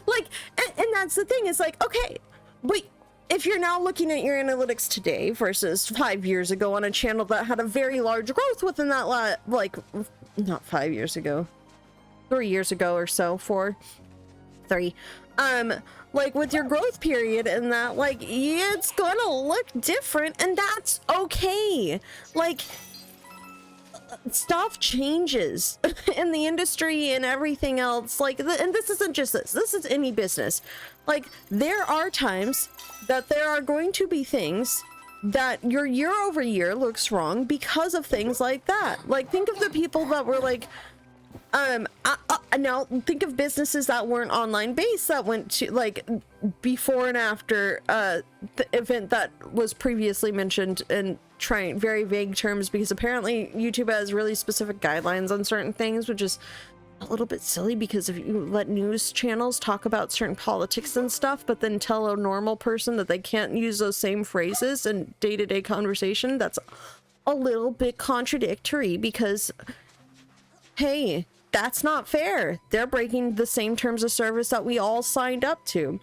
Like, and that's the thing, is like, okay, but if you're now looking at your analytics today versus 5 years ago on a channel that had a very large growth within that, like, not 5 years ago, 3 years ago or so, 3, like with your growth period and that, like, it's gonna look different, and that's okay. Like, stuff changes in the industry and everything else, like, and this isn't just this is any business. Like, there are times that there are going to be things that your year over year looks wrong because of things like that. Like, think of the people that were like, now think of businesses that weren't online based, that went to, like, before and after the event that was previously mentioned, and trying very vague terms, because apparently YouTube has really specific guidelines on certain things, which is a little bit silly, because if you let news channels talk about certain politics and stuff, but then tell a normal person that they can't use those same phrases in day-to-day conversation, that's a little bit contradictory, because, hey, that's not fair. They're breaking the same terms of service that we all signed up to.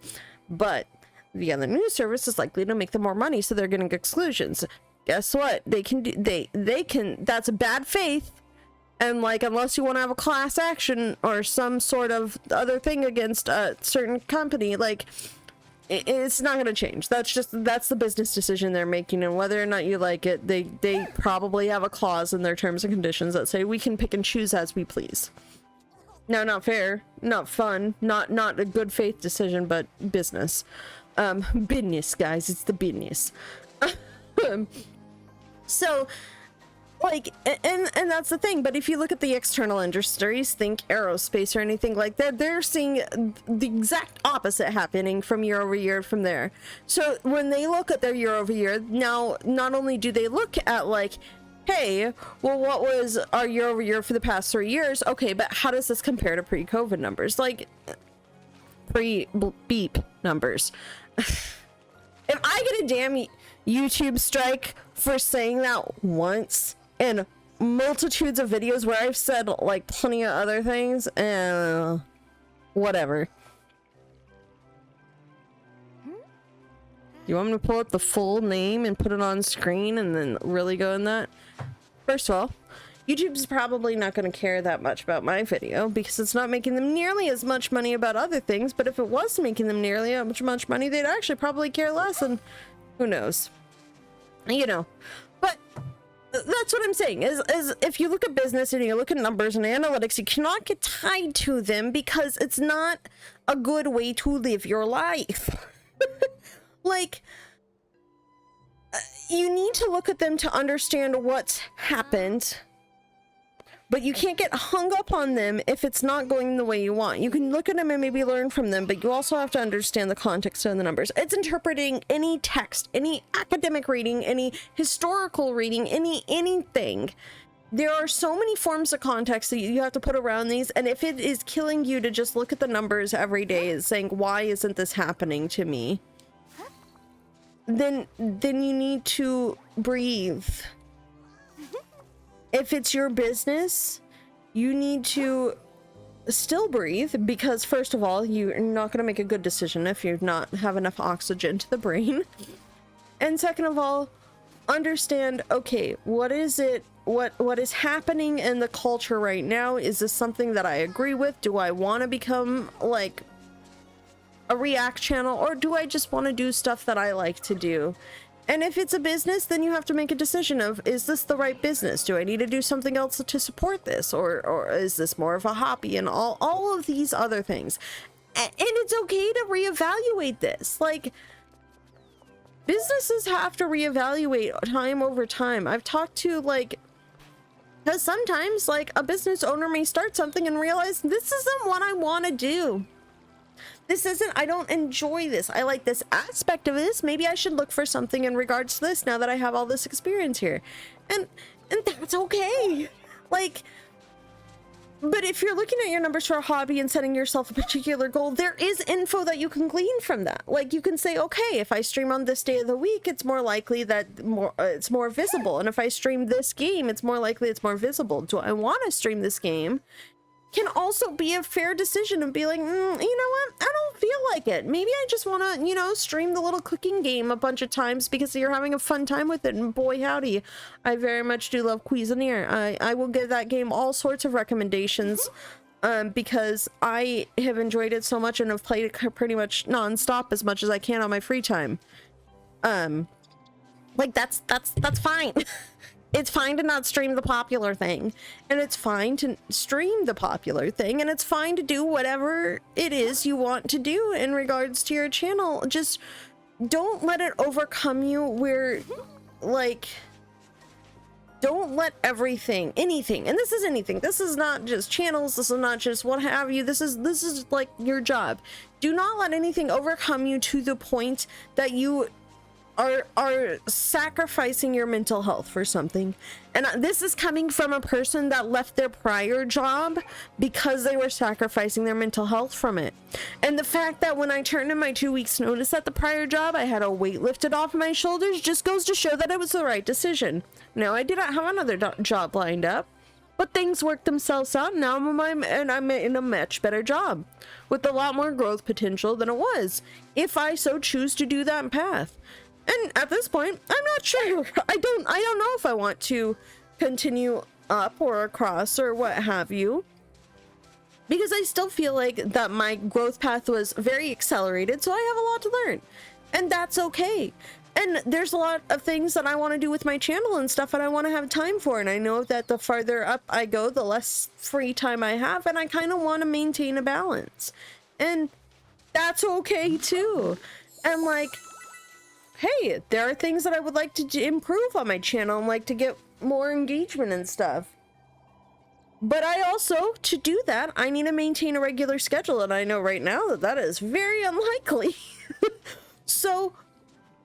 But the other news service is likely to make them more money, so they're getting exclusions. Guess what? They can do, they can, that's bad faith. And, like, unless you want to have a class action or some sort of other thing against a certain company, like, it's not going to change. That's the business decision they're making, and whether or not you like it, they probably have a clause in their terms and conditions that say we can pick and choose as we please. No, not fair, not fun, not a good faith decision, but business. Business, guys, it's the business. So, like, and that's the thing. But if you look at the external industries, think aerospace or anything like that, they're seeing the exact opposite happening from year over year from there. So when they look at their year over year, now not only do they look at, like, hey, well, what was our year over year for the past 3 years? Okay, but how does this compare to pre-COVID numbers? Like, pre-beep numbers. If I get a damn YouTube strike for saying that once, and multitudes of videos where I've said, like, plenty of other things, whatever. You want me to pull up the full name and put it on screen and then really go in that? First of all, YouTube's probably not going to care that much about my video because it's not making them nearly as much money about other things, but if it was making them nearly as much money, they'd actually probably care less, and who knows? You know. But that's what I'm saying, is if you look at business and you look at numbers and analytics, you cannot get tied to them because it's not a good way to live your life. Like, you need to look at them to understand what's happened, but you can't get hung up on them if it's not going the way you want. You can look at them and maybe learn from them, but you also have to understand the context of the numbers. It's interpreting any text, any academic reading, any historical reading, anything. There are so many forms of context that you have to put around these, and if it is killing you to just look at the numbers every day and saying, why isn't this happening to me? Then you need to breathe. If it's your business, you need to still breathe, because first of all, you're not going to make a good decision if you not have enough oxygen to the brain. And second of all, understand, okay, what is it? What is happening in the culture right now? Is this something that I agree with? Do I want to become, like, a react channel, or do I just want to do stuff that I like to do? And if it's a business, then you have to make a decision of, is this the right business? Do I need to do something else to support this? Or is this more of a hobby? And all of these other things. And it's okay to reevaluate this. Like, businesses have to reevaluate time over time. I've talked to, like, because sometimes, like, a business owner may start something and realize, this isn't what I want to do. This isn't, I don't enjoy this. I like this aspect of this. Maybe I should look for something in regards to this now that I have all this experience here. And that's okay. Like, but if you're looking at your numbers for a hobby and setting yourself a particular goal, there is info that you can glean from that. Like, you can say, okay, if I stream on this day of the week, it's more likely that it's more visible. And if I stream this game, it's more likely it's more visible. Do I want to stream this game? can also be a fair decision and be like, you know what? I don't feel like it. Maybe I just want to, you know, stream the little cooking game a bunch of times because you're having a fun time with it. And boy, howdy, I very much do love Cuisinier. I will give that game all sorts of recommendations because I have enjoyed it so much and have played it pretty much nonstop as much as I can on my free time. Like that's fine. It's fine to not stream the popular thing, and it's fine to stream the popular thing, and it's fine to do whatever it is you want to do in regards to your channel. Just don't let it overcome you where, like, don't let anything, and this is anything. This is not just channels. This is not just what have you. This is like your job. Do not let anything overcome you to the point that you are sacrificing your mental health for something. And this is coming from a person that left their prior job because they were sacrificing their mental health from it. And the fact that when I turned in my 2 weeks notice at the prior job, I had a weight lifted off my shoulders just goes to show that it was the right decision. Now, I didn't have another job lined up, but things worked themselves out. Now I'm in a much better job with a lot more growth potential than it was if I so choose to do that path. And at this point, I'm not sure. I don't know if I want to continue up or across or what have you, because I still feel like that my growth path was very accelerated, so I have a lot to learn, and that's okay. And there's a lot of things that I want to do with my channel and stuff, and I want to have time for, and I know that the farther up I go, the less free time I have, and I kind of want to maintain a balance, and that's okay too. And like, hey, there are things that I would like to improve on my channel and like to get more engagement and stuff. But I also, to do that, I need to maintain a regular schedule, and I know right now that that is very unlikely. So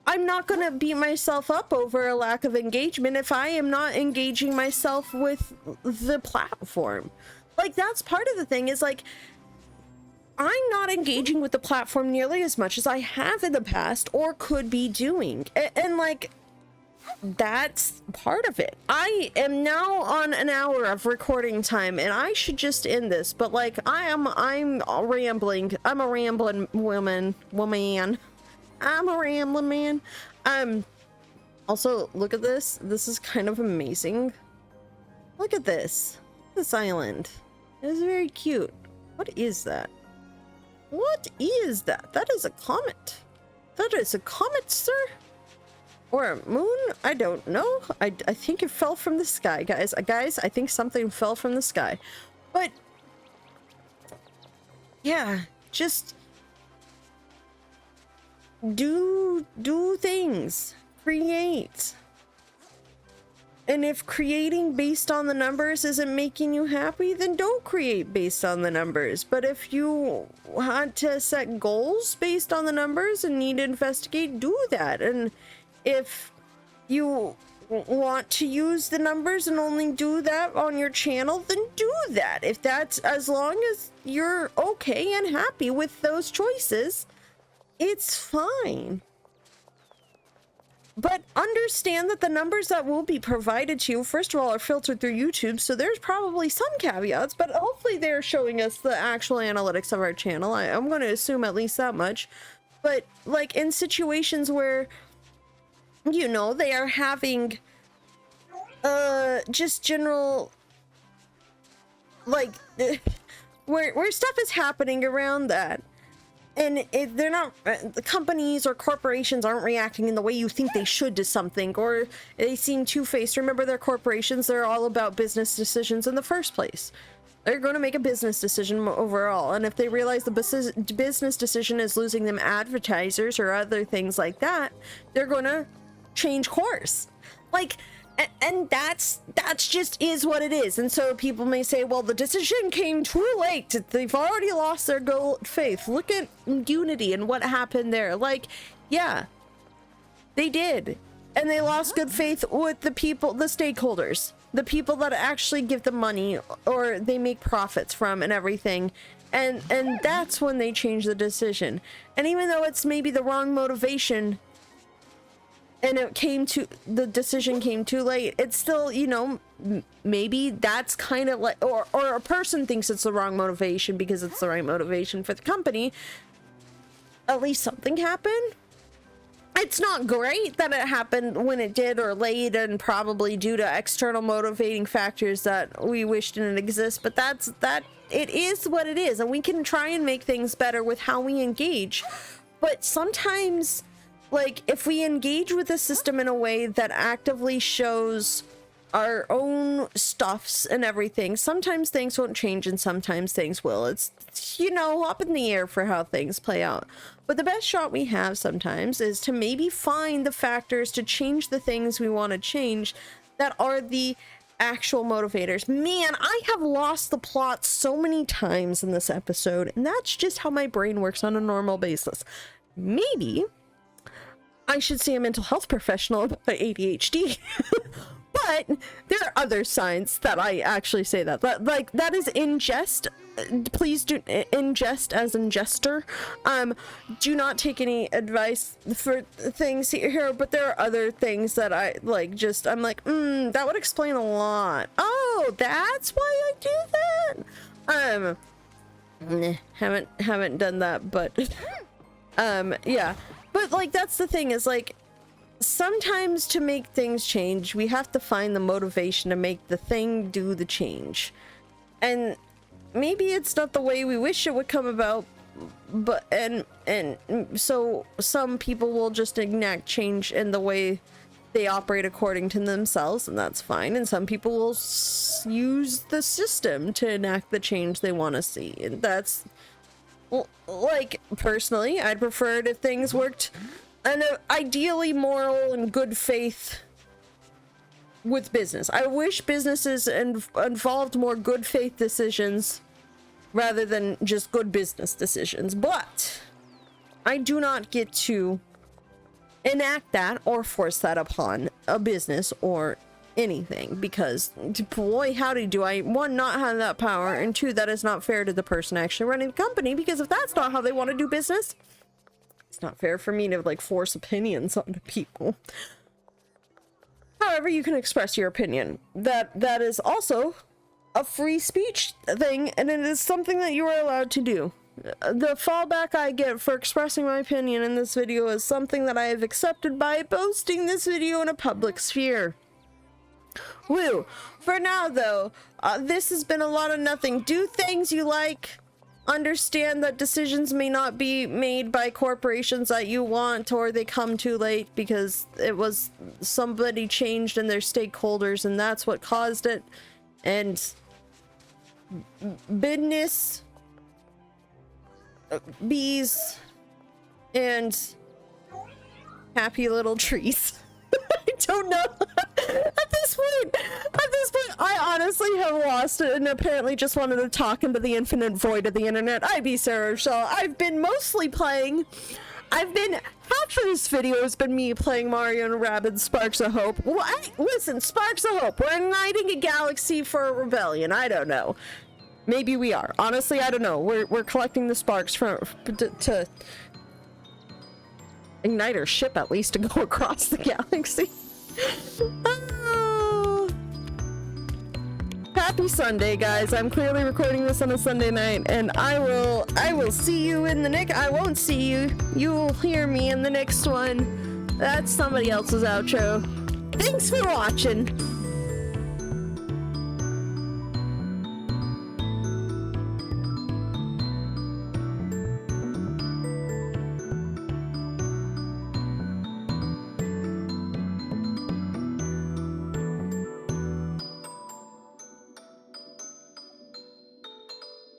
I'm not going to beat myself up over a lack of engagement if I am not engaging myself with the platform. Like, that's part of the thing, is like, I'm not engaging with the platform nearly as much as I have in the past or could be doing. And like, that's part of it. I am now on an hour of recording time, and I should just end this, but like, I'm rambling. I'm a rambling woman. I'm a rambling man. Also, look at this. This is kind of amazing. Look at this. This island. It's very cute. What is that? What is that? That is a comet. That is a comet, sir? Or a moon? I don't know. I think it fell from the sky, guys. Guys, I think something fell from the sky. But yeah, just do things. Create. And if creating based on the numbers isn't making you happy, then don't create based on the numbers. But if you want to set goals based on the numbers and need to investigate, do that. And if you want to use the numbers and only do that on your channel, then do that. If that's, as long as you're okay and happy with those choices, it's fine. But understand that the numbers that will be provided to you, first of all, are filtered through YouTube, so there's probably some caveats, but hopefully they're showing us the actual analytics of our channel. I'm going to assume at least that much. But like, in situations where, you know, they are having just general, like, where stuff is happening around that, and if they're not, the companies or corporations aren't reacting in the way you think they should to something, or they seem two-faced. Remember, they're corporations. They're all about business decisions in the first place. They're going to make a business decision overall, and if they realize the business decision is losing them advertisers or other things like that, they're going to change course. Like, and that's just is what it is. And so people may say, well, the decision came too late. They've already lost their faith. Look at Unity and what happened there. Like, yeah, they did. And they lost good faith with the people, the stakeholders, the people that actually give them money or they make profits from and everything. And that's when they change the decision. And even though it's maybe the wrong motivation, and the decision came too late, it's still, you know, maybe that's kind of like, or a person thinks it's the wrong motivation because it's the right motivation for the company. At least something happened. It's not great that it happened when it did or late, and probably due to external motivating factors that we wish didn't exist, but it is what it is, and we can try and make things better with how we engage. But sometimes, like, if we engage with the system in a way that actively shows our own stuffs and everything, sometimes things won't change and sometimes things will. It's, you know, up in the air for how things play out. But the best shot we have sometimes is to maybe find the factors to change the things we want to change that are the actual motivators. Man, I have lost the plot so many times in this episode, and that's just how my brain works on a normal basis. Maybe I should see a mental health professional about ADHD. But there are other signs that I actually say that. Like, that is ingest. Please do ingest as ingester. Do not take any advice for things here, but there are other things that I like. Just I'm like, that would explain a lot. Oh, that's why I do that. Haven't done that, but yeah. But like, that's the thing, is like, sometimes to make things change, we have to find the motivation to make the thing do the change. And maybe it's not the way we wish it would come about, but and so some people will just enact change in the way they operate according to themselves, and that's fine. And some people will use the system to enact the change they want to see, and that's, like, personally, I'd prefer it if things worked and ideally moral and good faith with business. I wish businesses involved more good faith decisions rather than just good business decisions, but I do not get to enact that or force that upon a business or anything, because boy howdy do I, one, not have that power, and two, that is not fair to the person actually running the company, because if that's not how they want to do business, it's not fair for me to like force opinions onto people. However, you can express your opinion. That is also a free speech thing, and it is something that you are allowed to do. The fallback I get for expressing my opinion in this video is something that I have accepted by posting this video in a public sphere. Woo! For now, though, this has been a lot of nothing. Do things you like. Understand that decisions may not be made by corporations that you want, or they come too late because it was somebody changed in their stakeholders and that's what caused it. And business, bees, and happy little trees. I don't know. At this point, I honestly have lost it and apparently just wanted to talk into the infinite void of the internet. I be Sarah Rochelle. I've been mostly playing. Half of this video has been me playing Mario and Rabbids Sparks of Hope. Well, listen, Sparks of Hope. We're igniting a galaxy for a rebellion. I don't know. Maybe we are. Honestly, I don't know. We're collecting the sparks to ignite our ship, at least, to go across the galaxy. Oh. Happy Sunday, guys. I'm clearly recording this on a Sunday night, and I will see you in the next. I won't see you. You will hear me in the next one. That's somebody else's outro. Thanks for watching.